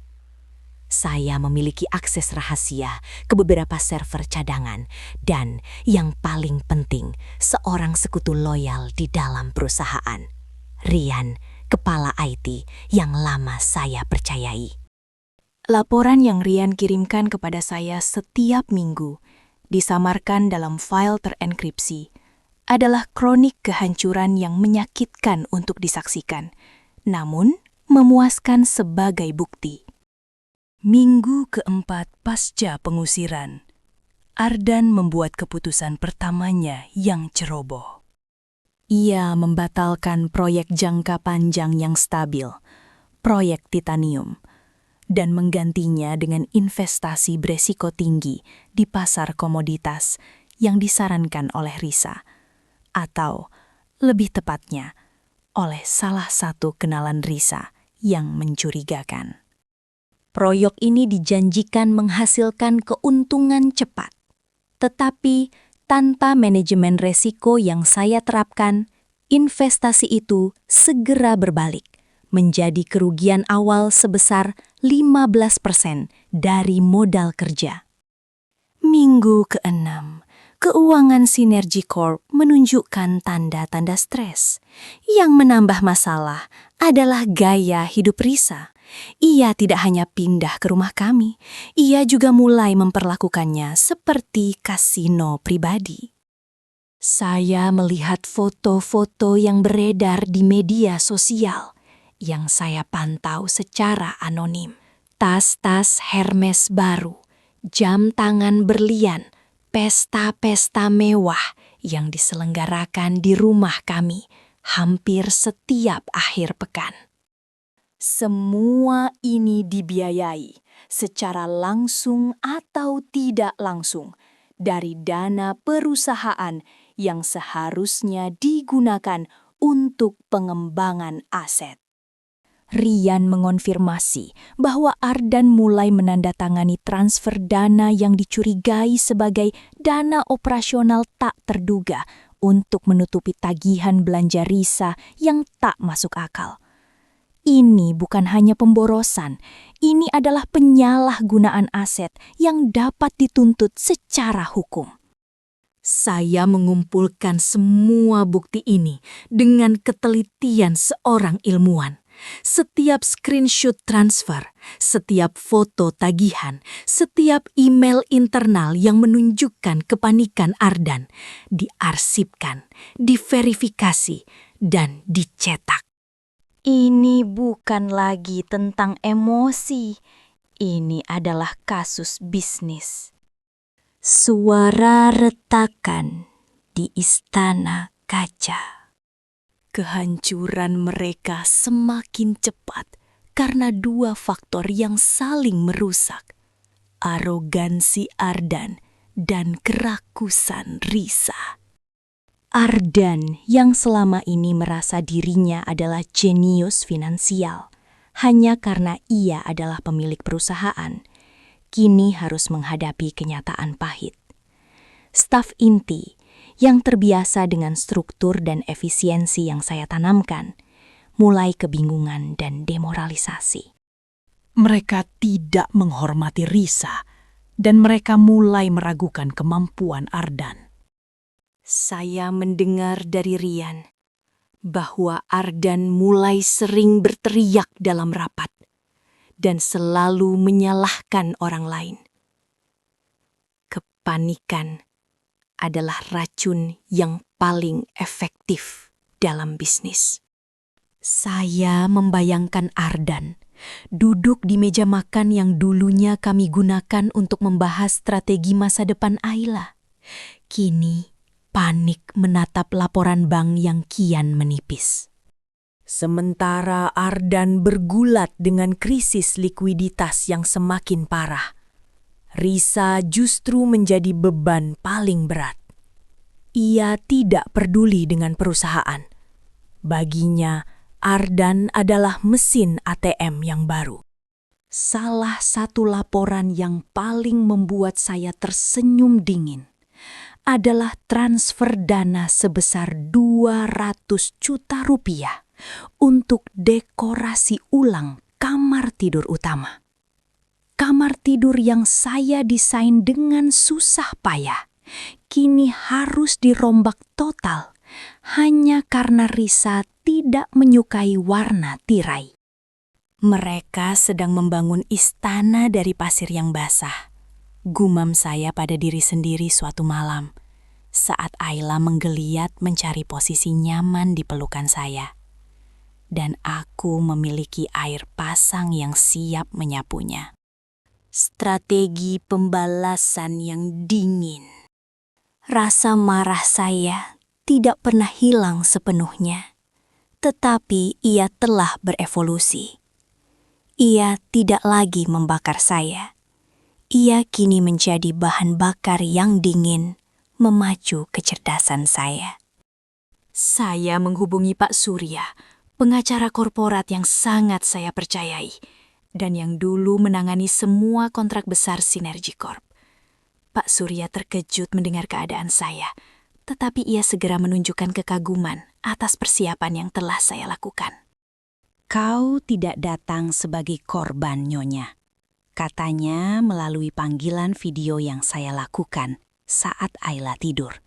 E: Saya memiliki akses rahasia ke beberapa server cadangan dan, yang paling penting, seorang sekutu loyal di dalam perusahaan, Rian, kepala IT yang lama saya percayai.
C: Laporan yang Rian kirimkan kepada saya setiap minggu, disamarkan dalam file terenkripsi, adalah kronik kehancuran yang menyakitkan untuk disaksikan, namun memuaskan sebagai bukti. Minggu keempat pasca pengusiran, Ardan membuat keputusan pertamanya yang ceroboh. Ia membatalkan proyek jangka panjang yang stabil, proyek titanium, dan menggantinya dengan investasi beresiko tinggi di pasar komoditas yang disarankan oleh Risa, atau lebih tepatnya, oleh salah satu kenalan Risa yang mencurigakan. Proyek ini dijanjikan menghasilkan keuntungan cepat, tetapi tanpa manajemen resiko yang saya terapkan, investasi itu segera berbalik menjadi kerugian awal sebesar 15% dari modal kerja. Minggu ke-6, keuangan Sinergi Corp menunjukkan tanda-tanda stres. Yang menambah masalah adalah gaya hidup Risa. Ia tidak hanya pindah ke rumah kami, ia juga mulai memperlakukannya seperti kasino pribadi. Saya melihat foto-foto yang beredar di media sosial yang saya pantau secara anonim. Tas-tas Hermes baru, jam tangan berlian, pesta-pesta mewah yang diselenggarakan di rumah kami hampir setiap akhir pekan. Semua ini dibiayai secara langsung atau tidak langsung dari dana perusahaan yang seharusnya digunakan untuk pengembangan aset. Rian mengonfirmasi bahwa Ardan mulai menandatangani transfer dana yang dicurigai sebagai dana operasional tak terduga untuk menutupi tagihan belanja Risa yang tak masuk akal. Ini bukan hanya pemborosan, ini adalah penyalahgunaan aset yang dapat dituntut secara hukum. Saya mengumpulkan semua bukti ini dengan ketelitian seorang ilmuwan. Setiap screenshot transfer, setiap foto tagihan, setiap email internal yang menunjukkan kepanikan Ardan diarsipkan, diverifikasi, dan dicetak. Ini bukan lagi tentang emosi, ini adalah kasus bisnis. Suara retakan di istana kaca. Kehancuran mereka semakin cepat karena dua faktor yang saling merusak, arogansi Ardan dan kerakusan Risa. Ardan yang selama ini merasa dirinya adalah jenius finansial hanya karena ia adalah pemilik perusahaan, kini harus menghadapi kenyataan pahit. Staf inti yang terbiasa dengan struktur dan efisiensi yang saya tanamkan, mulai kebingungan dan demoralisasi.
F: Mereka tidak menghormati Risa, dan mereka mulai meragukan kemampuan Ardan.
C: Saya mendengar dari Rian bahwa Ardan mulai sering berteriak dalam rapat dan selalu menyalahkan orang lain. Kepanikan adalah racun yang paling efektif dalam bisnis. Saya membayangkan Ardan duduk di meja makan yang dulunya kami gunakan untuk membahas strategi masa depan Ayla. Kini panik menatap laporan bank yang kian menipis. Sementara Ardan bergulat dengan krisis likuiditas yang semakin parah, Risa justru menjadi beban paling berat. Ia tidak peduli dengan perusahaan. Baginya, Ardan adalah mesin ATM yang baru. Salah satu laporan yang paling membuat saya tersenyum dingin adalah transfer dana sebesar 200 juta rupiah untuk dekorasi ulang kamar tidur utama. Kamar tidur yang saya desain dengan susah payah kini harus dirombak total hanya karena Risa tidak menyukai warna tirai. Mereka sedang membangun istana dari pasir yang basah. Gumam saya pada diri sendiri suatu malam, saat Ayla menggeliat mencari posisi nyaman di pelukan saya. Dan aku memiliki air pasang yang siap menyapunya. Strategi pembalasan yang dingin. Rasa marah saya tidak pernah hilang sepenuhnya, tetapi ia telah berevolusi. Ia tidak lagi membakar saya. Ia kini menjadi bahan bakar yang dingin, memacu kecerdasan saya. Saya menghubungi Pak Surya, pengacara korporat yang sangat saya percayai, dan yang dulu menangani semua kontrak besar Sinergi Corp. Pak Surya terkejut mendengar keadaan saya, tetapi ia segera menunjukkan kekaguman atas persiapan yang telah saya lakukan. Kau tidak datang sebagai korban, Nyonya. Katanya melalui panggilan video yang saya lakukan saat Ayla tidur.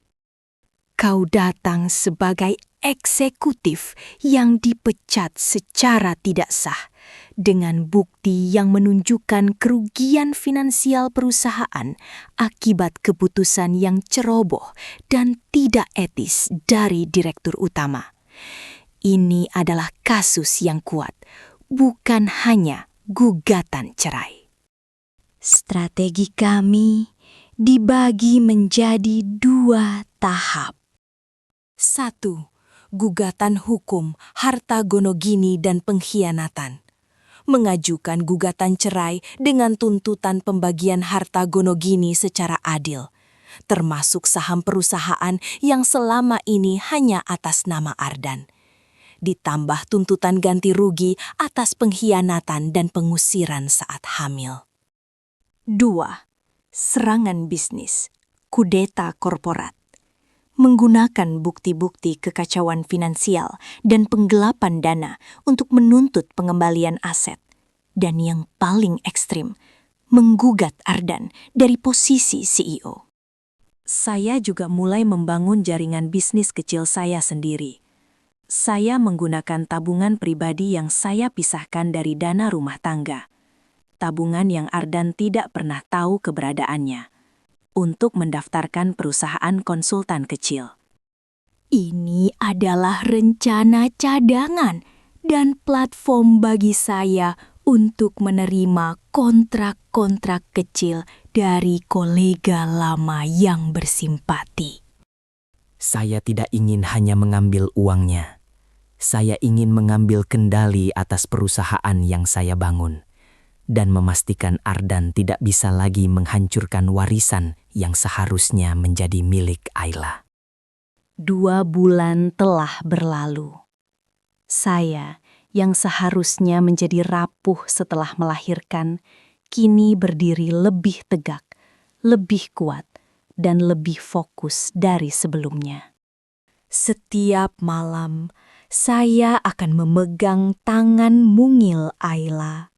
C: Kau datang sebagai eksekutif yang dipecat secara tidak sah, dengan bukti yang menunjukkan kerugian finansial perusahaan akibat keputusan yang ceroboh dan tidak etis dari direktur utama. Ini adalah kasus yang kuat, bukan hanya gugatan cerai. Strategi kami dibagi menjadi 2 tahap. 1. Gugatan hukum harta gonogini dan pengkhianatan. Mengajukan gugatan cerai dengan tuntutan pembagian harta gonogini secara adil, termasuk saham perusahaan yang selama ini hanya atas nama Ardan. Ditambah tuntutan ganti rugi atas pengkhianatan dan pengusiran saat hamil. 2. Serangan bisnis, kudeta korporat. Menggunakan bukti-bukti kekacauan finansial dan penggelapan dana untuk menuntut pengembalian aset. Dan yang paling ekstrim, menggugat Ardan dari posisi CEO. Saya juga mulai membangun jaringan bisnis kecil saya sendiri. Saya menggunakan tabungan pribadi yang saya pisahkan dari dana rumah tangga. Tabungan yang Ardan tidak pernah tahu keberadaannya, untuk mendaftarkan perusahaan konsultan kecil. Ini adalah rencana cadangan dan platform bagi saya untuk menerima kontrak-kontrak kecil dari kolega lama yang bersimpati.
D: Saya tidak ingin hanya mengambil uangnya. Saya ingin mengambil kendali atas perusahaan yang saya bangun dan memastikan Ardan tidak bisa lagi menghancurkan warisan yang seharusnya menjadi milik Ayla.
C: 2 bulan telah berlalu. Saya yang seharusnya menjadi rapuh setelah melahirkan, kini berdiri lebih tegak, lebih kuat, dan lebih fokus dari sebelumnya. Setiap malam, saya akan memegang tangan mungil Ayla.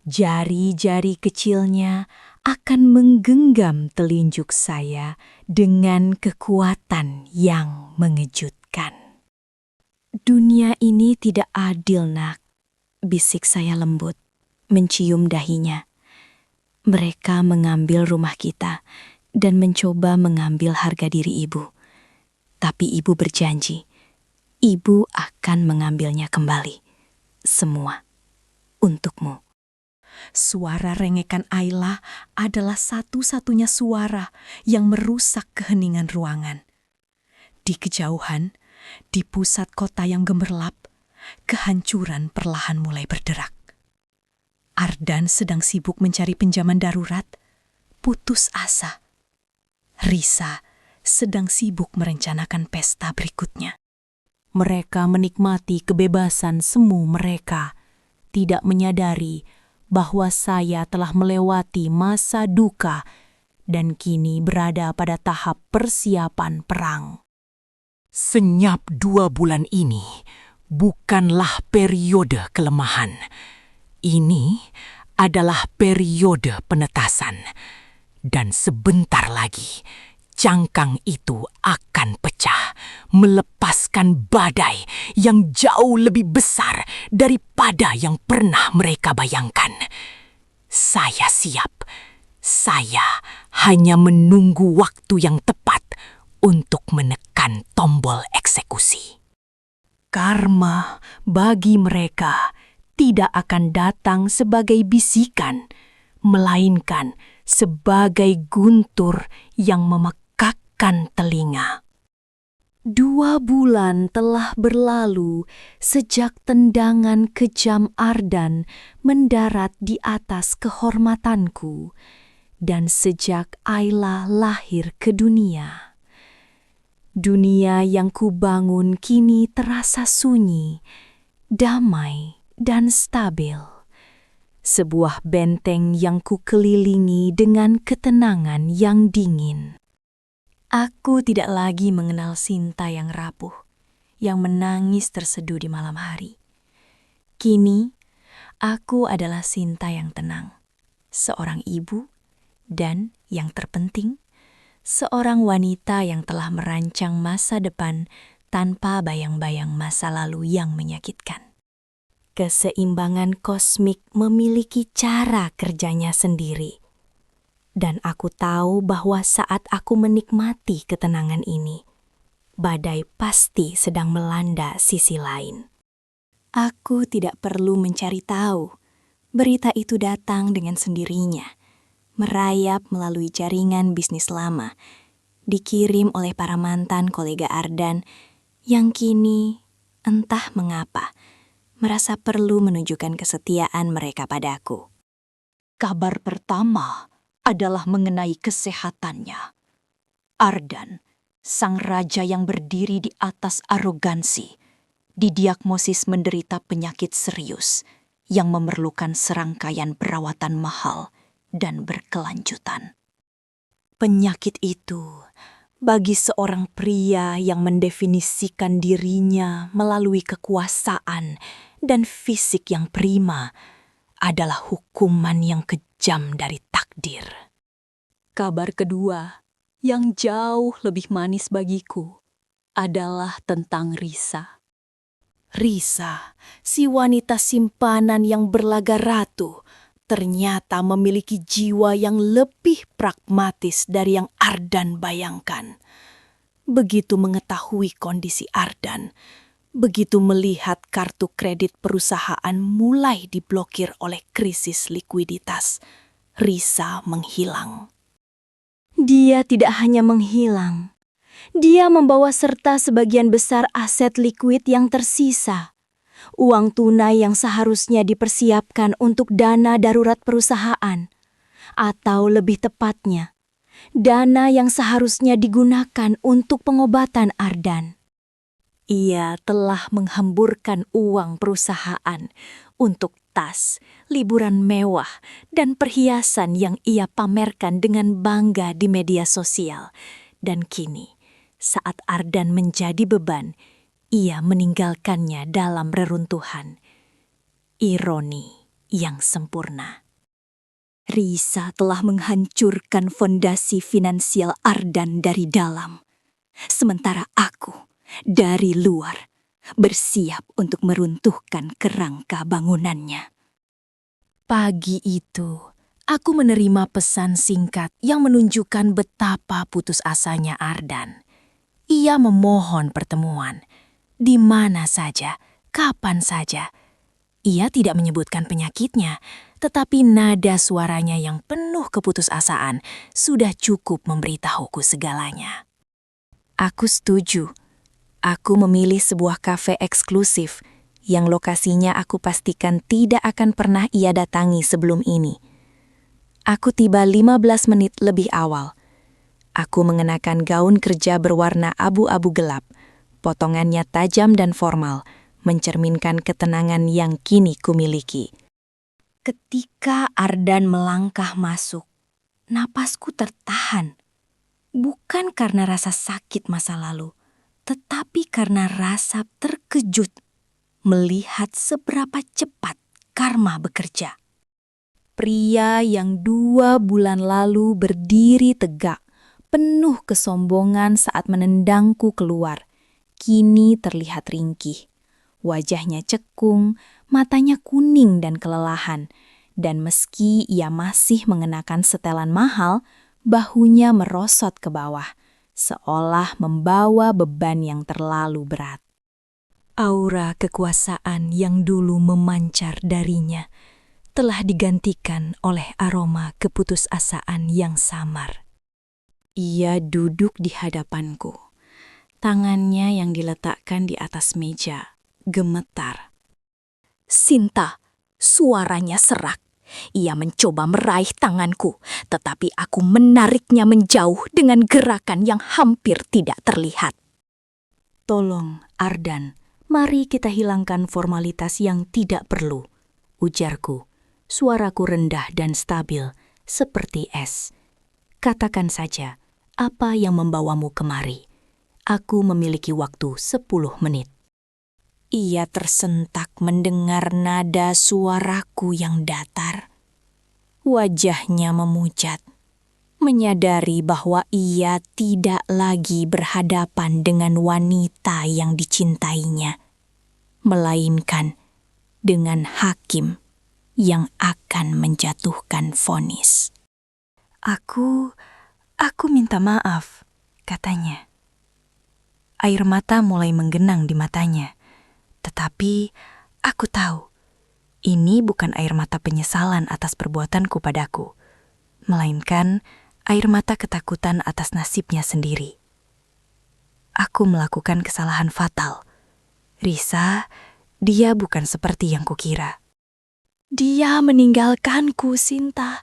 C: Jari-jari kecilnya akan menggenggam telunjuk saya dengan kekuatan yang mengejutkan. Dunia ini tidak adil, Nak, bisik saya lembut, mencium dahinya. Mereka mengambil rumah kita dan mencoba mengambil harga diri ibu. Tapi ibu berjanji, ibu akan mengambilnya kembali. Semua untukmu. Suara rengekan Ayla adalah satu-satunya suara yang merusak keheningan ruangan. Di kejauhan, di pusat kota yang gemerlap, kehancuran perlahan mulai berderak. Ardan sedang sibuk mencari pinjaman darurat, putus asa. Risa sedang sibuk merencanakan pesta berikutnya. Mereka menikmati kebebasan semu mereka, tidak menyadari bahwa saya telah melewati masa duka dan kini berada pada tahap persiapan perang.
F: Senyap 2 bulan ini bukanlah periode kelemahan. Ini adalah periode penetasan. Dan sebentar lagi, cangkang itu akan pecah, melepaskan badai yang jauh lebih besar daripada yang pernah mereka bayangkan. Saya siap. Saya hanya menunggu waktu yang tepat untuk menekan tombol eksekusi. Karma bagi mereka tidak akan datang sebagai bisikan, melainkan sebagai guntur yang memekakkan telinga.
C: 2 bulan telah berlalu sejak tendangan kejam Ardan mendarat di atas kehormatanku, dan sejak Ayla lahir ke dunia. Dunia yang kubangun kini terasa sunyi, damai, dan stabil. Sebuah benteng yang kukelilingi dengan ketenangan yang dingin. Aku tidak lagi mengenal Sinta yang rapuh, yang menangis terseduh di malam hari. Kini, aku adalah Sinta yang tenang, seorang ibu, dan yang terpenting, seorang wanita yang telah merancang masa depan tanpa bayang-bayang masa lalu yang menyakitkan. Keseimbangan kosmik memiliki cara kerjanya sendiri. Dan aku tahu bahwa saat aku menikmati ketenangan ini, badai pasti sedang melanda sisi lain. Aku tidak perlu mencari tahu. Berita itu datang dengan sendirinya, merayap melalui jaringan bisnis lama, dikirim oleh para mantan kolega Ardan yang kini, entah mengapa, merasa perlu menunjukkan kesetiaan mereka padaku.
G: Kabar pertama adalah mengenai kesehatannya. Ardan, sang raja yang berdiri di atas arogansi, didiagnosis menderita penyakit serius yang memerlukan serangkaian perawatan mahal dan berkelanjutan.
C: Penyakit itu, bagi seorang pria yang mendefinisikan dirinya melalui kekuasaan dan fisik yang prima, adalah hukuman yang kejam dari takdir.
G: Kabar kedua, yang jauh lebih manis bagiku, adalah tentang Risa.
C: Risa, si wanita simpanan yang berlaga ratu, ternyata memiliki jiwa yang lebih pragmatis dari yang Ardan bayangkan. Begitu mengetahui kondisi Ardan, begitu melihat kartu kredit perusahaan mulai diblokir oleh krisis likuiditas, Risa menghilang. Dia tidak hanya menghilang, dia membawa serta sebagian besar aset likuid yang tersisa. Uang tunai yang seharusnya dipersiapkan untuk dana darurat perusahaan, atau lebih tepatnya, dana yang seharusnya digunakan untuk pengobatan Ardan. Ia telah menghamburkan uang perusahaan untuk tas, liburan mewah, dan perhiasan yang ia pamerkan dengan bangga di media sosial. Dan kini, saat Ardan menjadi beban, ia meninggalkannya dalam reruntuhan. Ironi yang sempurna. Risa telah menghancurkan fondasi finansial Ardan dari dalam. Sementara aku, dari luar, bersiap untuk meruntuhkan kerangka bangunannya. Pagi itu, aku menerima pesan singkat yang menunjukkan betapa putus asanya Ardan. Ia memohon pertemuan. Di mana saja, kapan saja. Ia tidak menyebutkan penyakitnya, tetapi nada suaranya yang penuh keputusasaan sudah cukup memberitahuku segalanya. Aku setuju. Aku memilih sebuah kafe eksklusif yang lokasinya aku pastikan tidak akan pernah ia datangi sebelum ini. Aku tiba 15 menit lebih awal. Aku mengenakan gaun kerja berwarna abu-abu gelap. Potongannya tajam dan formal, mencerminkan ketenangan yang kini kumiliki. Ketika Ardan melangkah masuk, napasku tertahan. Bukan karena rasa sakit masa lalu, tetapi karena rasa terkejut melihat seberapa cepat karma bekerja. Pria yang 2 bulan lalu berdiri tegak,
E: penuh kesombongan saat menendangku keluar, kini terlihat ringkih. Wajahnya cekung, matanya kuning dan kelelahan, dan meski ia masih mengenakan setelan mahal, bahunya merosot ke bawah, seolah membawa beban yang terlalu berat. Aura kekuasaan yang dulu memancar darinya telah digantikan oleh aroma keputusasaan yang samar. Ia duduk di hadapanku. Tangannya yang diletakkan di atas meja gemetar. Sinta, suaranya serak. Ia mencoba meraih tanganku, tetapi aku menariknya menjauh dengan gerakan yang hampir tidak terlihat. Tolong, Ardan, mari kita hilangkan formalitas yang tidak perlu, ujarku. Suaraku rendah dan stabil, seperti es. Katakan saja, apa yang membawamu kemari? Aku memiliki waktu 10 menit. Ia tersentak mendengar nada suaraku yang datar. Wajahnya memucat, menyadari bahwa ia tidak lagi berhadapan dengan wanita yang dicintainya, melainkan dengan hakim yang akan menjatuhkan vonis. Aku minta maaf, katanya. Air mata mulai menggenang di matanya. Tetapi aku tahu, ini bukan air mata penyesalan atas perbuatanku padaku, melainkan air mata ketakutan atas nasibnya sendiri. Aku melakukan kesalahan fatal. Risa, dia bukan seperti yang kukira. Dia meninggalkanku, Sinta.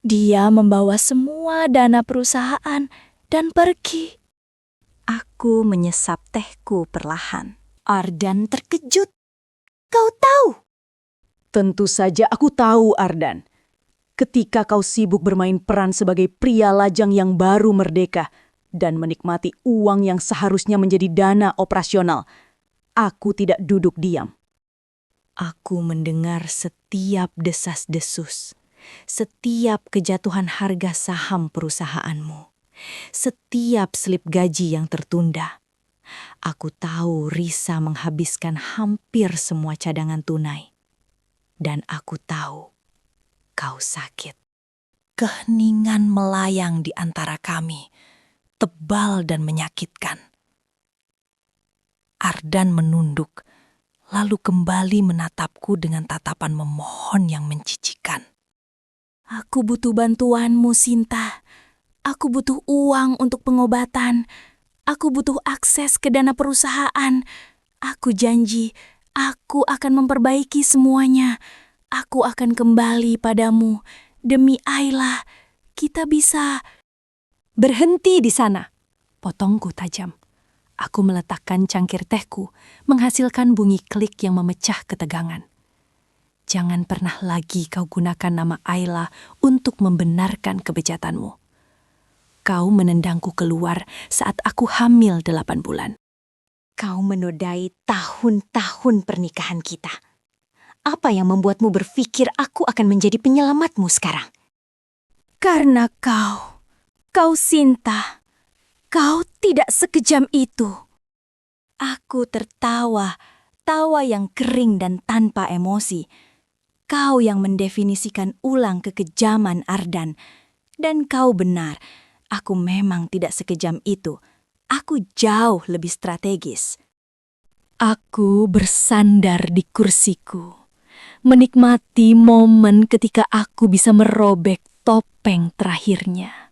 E: Dia membawa semua dana perusahaan dan pergi. Aku menyesap tehku perlahan. Ardan terkejut. Kau tahu?
H: Tentu saja aku tahu, Ardan. Ketika kau sibuk bermain peran sebagai pria lajang yang baru merdeka dan menikmati uang yang seharusnya menjadi dana operasional, aku tidak duduk diam.
E: Aku mendengar setiap desas-desus, setiap kejatuhan harga saham perusahaanmu, setiap slip gaji yang tertunda. Aku tahu Risa menghabiskan hampir semua cadangan tunai. Dan aku tahu kau sakit. Keheningan melayang di antara kami, tebal dan menyakitkan. Ardan menunduk, lalu kembali menatapku dengan tatapan memohon yang mencicikan. Aku butuh bantuanmu, Sinta. Aku butuh uang untuk pengobatan. Aku butuh akses ke dana perusahaan. Aku janji, aku akan memperbaiki semuanya. Aku akan kembali padamu. Demi Ayla, kita bisa... Berhenti di sana, potongku tajam. Aku meletakkan cangkir tehku, menghasilkan bunyi klik yang memecah ketegangan. Jangan pernah lagi kau gunakan nama Ayla untuk membenarkan kebejatanmu. Kau menendangku keluar saat aku hamil 8 bulan. Kau menodai tahun-tahun pernikahan kita. Apa yang membuatmu berpikir aku akan menjadi penyelamatmu sekarang? Karena kau Sinta. Kau tidak sekejam itu. Aku tertawa, tawa yang kering dan tanpa emosi. Kau yang mendefinisikan ulang kekejaman Ardan. Dan kau benar, aku memang tidak sekejam itu. Aku jauh lebih strategis. Aku bersandar di kursiku, menikmati momen ketika aku bisa merobek topeng terakhirnya.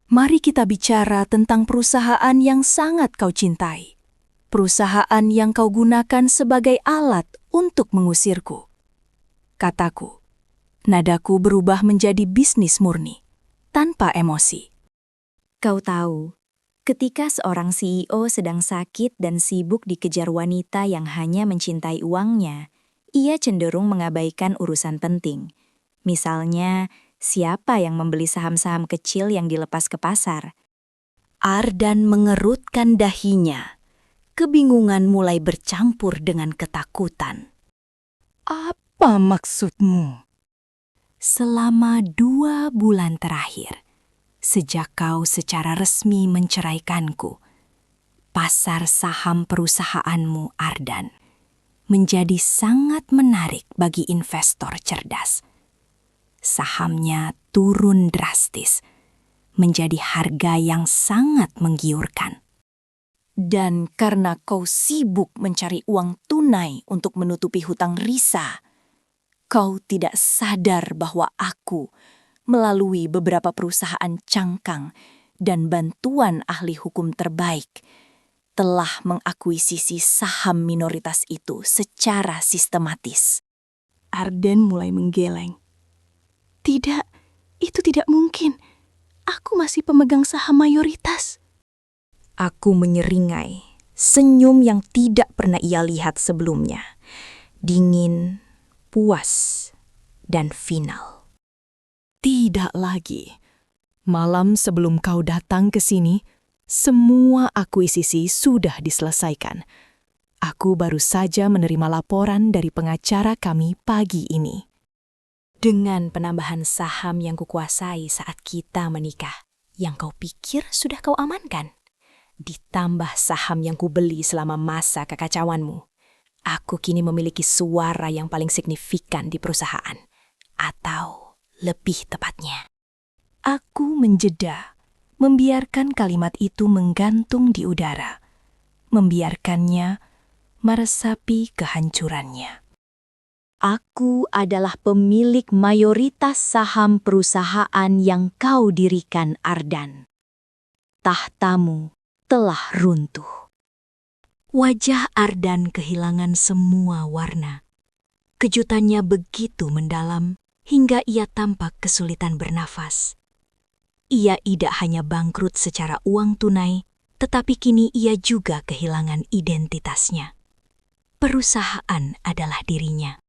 E: Mari kita bicara tentang perusahaan yang sangat kau cintai. Perusahaan yang kau gunakan sebagai alat untuk mengusirku. Kataku, nadaku berubah menjadi bisnis murni, tanpa emosi. Kau tahu, ketika seorang CEO sedang sakit dan sibuk dikejar wanita yang hanya mencintai uangnya, ia cenderung mengabaikan urusan penting. Misalnya, siapa yang membeli saham-saham kecil yang dilepas ke pasar? Ardan mengerutkan dahinya. Kebingungan mulai bercampur dengan ketakutan. Apa maksudmu? Selama 2 bulan terakhir, sejak kau secara resmi menceraikanku. Pasar saham perusahaanmu, Ardan, menjadi sangat menarik bagi investor cerdas. Sahamnya turun drastis, menjadi harga yang sangat menggiurkan. Dan karena kau sibuk mencari uang tunai untuk menutupi hutang Risa, kau tidak sadar bahwa aku, melalui beberapa perusahaan cangkang dan bantuan ahli hukum terbaik, telah mengakuisisi saham minoritas itu secara sistematis.
H: Arden mulai menggeleng. Tidak, itu tidak mungkin. Aku masih pemegang saham mayoritas.
E: Aku menyeringai, senyum yang tidak pernah ia lihat sebelumnya. Dingin, puas, dan final.
F: Tidak lagi. Malam sebelum kau datang ke sini, semua akuisisi sudah diselesaikan. Aku baru saja menerima laporan dari pengacara kami pagi ini.
E: Dengan penambahan saham yang kukuasai saat kita menikah, yang kau pikir sudah kau amankan, ditambah saham yang kubeli selama masa kekacauanmu, aku kini memiliki suara yang paling signifikan di perusahaan. Atau lebih tepatnya, aku menjeda, membiarkan kalimat itu menggantung di udara, membiarkannya meresapi kehancurannya. Aku adalah pemilik mayoritas saham perusahaan yang kau dirikan, Ardan. Tahtamu telah runtuh. Wajah Ardan kehilangan semua warna. Kejutannya begitu mendalam hingga ia tampak kesulitan bernafas. Ia tidak hanya bangkrut secara uang tunai, tetapi kini ia juga kehilangan identitasnya. Perusahaan adalah dirinya.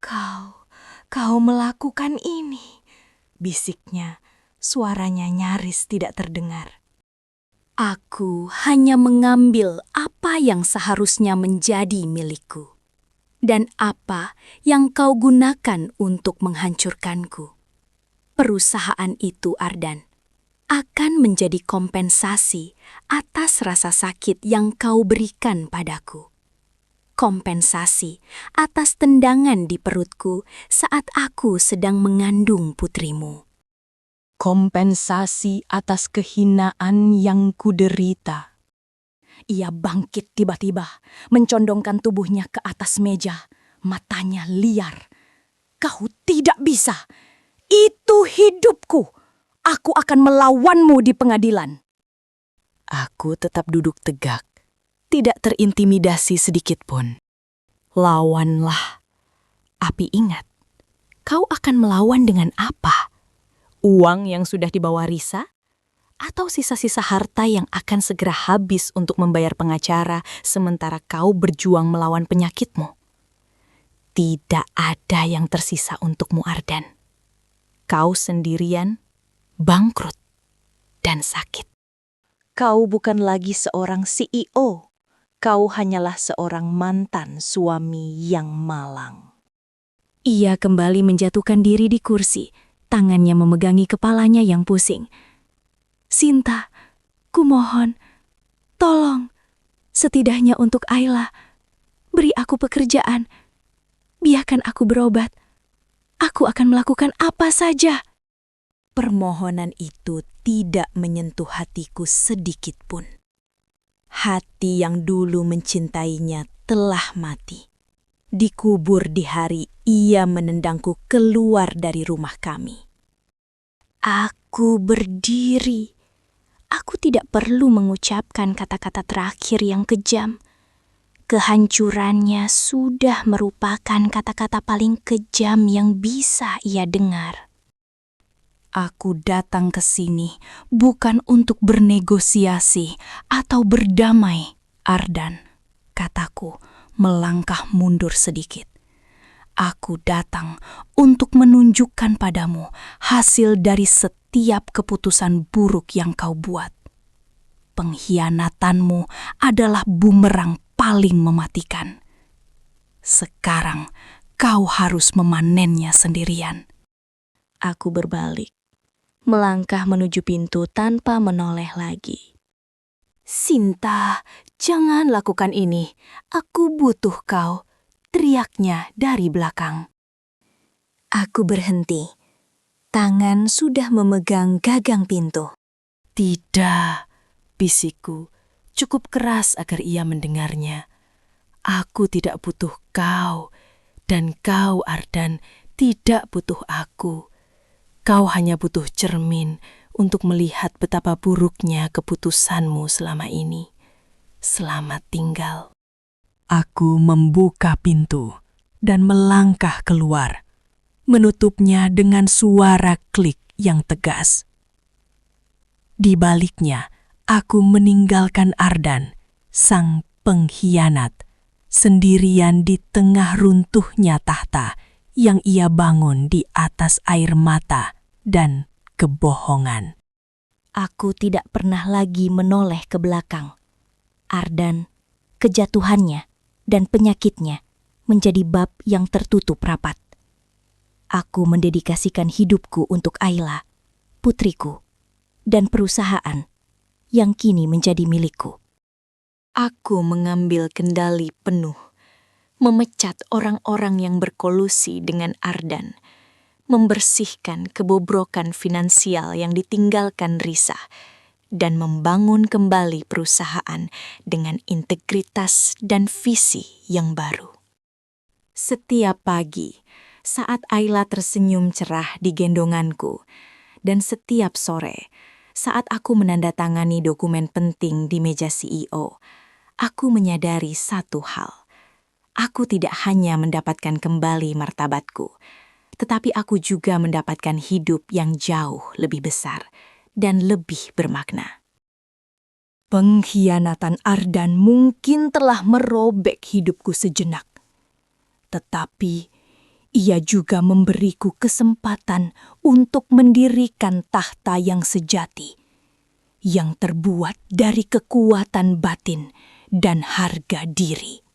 E: Kau melakukan ini, bisiknya, suaranya nyaris tidak terdengar. Aku hanya mengambil apa yang seharusnya menjadi milikku, dan apa yang kau gunakan untuk menghancurkanku. Perusahaan itu, Ardan, akan menjadi kompensasi atas rasa sakit yang kau berikan padaku. Kompensasi atas tendangan di perutku saat aku sedang mengandung putrimu.
H: Kompensasi atas kehinaan yang kuderita.
E: Ia bangkit tiba-tiba, mencondongkan tubuhnya ke atas meja, matanya liar. Kau tidak bisa. Itu hidupku. Aku akan melawanmu di pengadilan.
F: Aku tetap duduk tegak, tidak terintimidasi sedikit pun. Lawanlah. Api ingat, kau akan melawan dengan apa? Uang yang sudah dibawa Risa? Atau sisa-sisa harta yang akan segera habis untuk membayar pengacara sementara kau berjuang melawan penyakitmu? Tidak ada yang tersisa untukmu, Ardan. Kau sendirian, bangkrut, dan sakit.
H: Kau bukan lagi seorang CEO. Kau hanyalah seorang mantan suami yang malang.
E: Ia kembali menjatuhkan diri di kursi, tangannya memegangi kepalanya yang pusing. Sinta, kumohon, tolong, setidaknya untuk Ayla, beri aku pekerjaan. Biarkan aku berobat. Aku akan melakukan apa saja. Permohonan itu tidak menyentuh hatiku sedikit pun. Hati yang dulu mencintainya telah mati. Dikubur di hari ia menendangku keluar dari rumah kami. Aku berdiri. Aku tidak perlu mengucapkan kata-kata terakhir yang kejam. Kehancurannya sudah merupakan kata-kata paling kejam yang bisa ia dengar. Aku datang ke sini bukan untuk bernegosiasi atau berdamai, Ardan, kataku, melangkah mundur sedikit. Aku datang untuk menunjukkan padamu hasil dari setiap keputusan buruk yang kau buat. Pengkhianatanmu adalah bumerang paling mematikan. Sekarang kau harus memanennya sendirian. Aku berbalik. melangkah menuju pintu tanpa menoleh lagi.
C: Sinta, jangan lakukan ini. Aku butuh kau, teriaknya dari belakang.
E: Aku berhenti. Tangan sudah memegang gagang pintu.
D: Tidak, bisikku, cukup keras agar ia mendengarnya. Aku tidak butuh kau, dan kau, Ardan, tidak butuh aku. Kau hanya butuh cermin untuk melihat betapa buruknya keputusanmu selama ini. Selamat tinggal. Aku membuka pintu dan melangkah keluar, menutupnya dengan suara klik yang tegas. Di baliknya, aku meninggalkan Ardan, sang pengkhianat, sendirian di tengah runtuhnya tahta yang ia bangun di atas air mata dan kebohongan.
E: Aku tidak pernah lagi menoleh ke belakang. Ardan, kejatuhannya, dan penyakitnya menjadi bab yang tertutup rapat. Aku mendedikasikan hidupku untuk Ayla, putriku, dan perusahaan yang kini menjadi milikku.
F: Aku mengambil kendali penuh, memecat orang-orang yang berkolusi dengan Ardan, membersihkan kebobrokan finansial yang ditinggalkan Risa, dan membangun kembali perusahaan dengan integritas dan visi yang baru. Setiap pagi, saat Ayla tersenyum cerah di gendonganku, dan setiap sore, saat aku menandatangani dokumen penting di meja CEO, aku menyadari satu hal. Aku tidak hanya mendapatkan kembali martabatku, tetapi aku juga mendapatkan hidup yang jauh lebih besar dan lebih bermakna.
E: Pengkhianatan Ardan mungkin telah merobek hidupku sejenak. Tetapi ia juga memberiku kesempatan untuk mendirikan tahta yang sejati, yang terbuat dari kekuatan batin dan harga diri.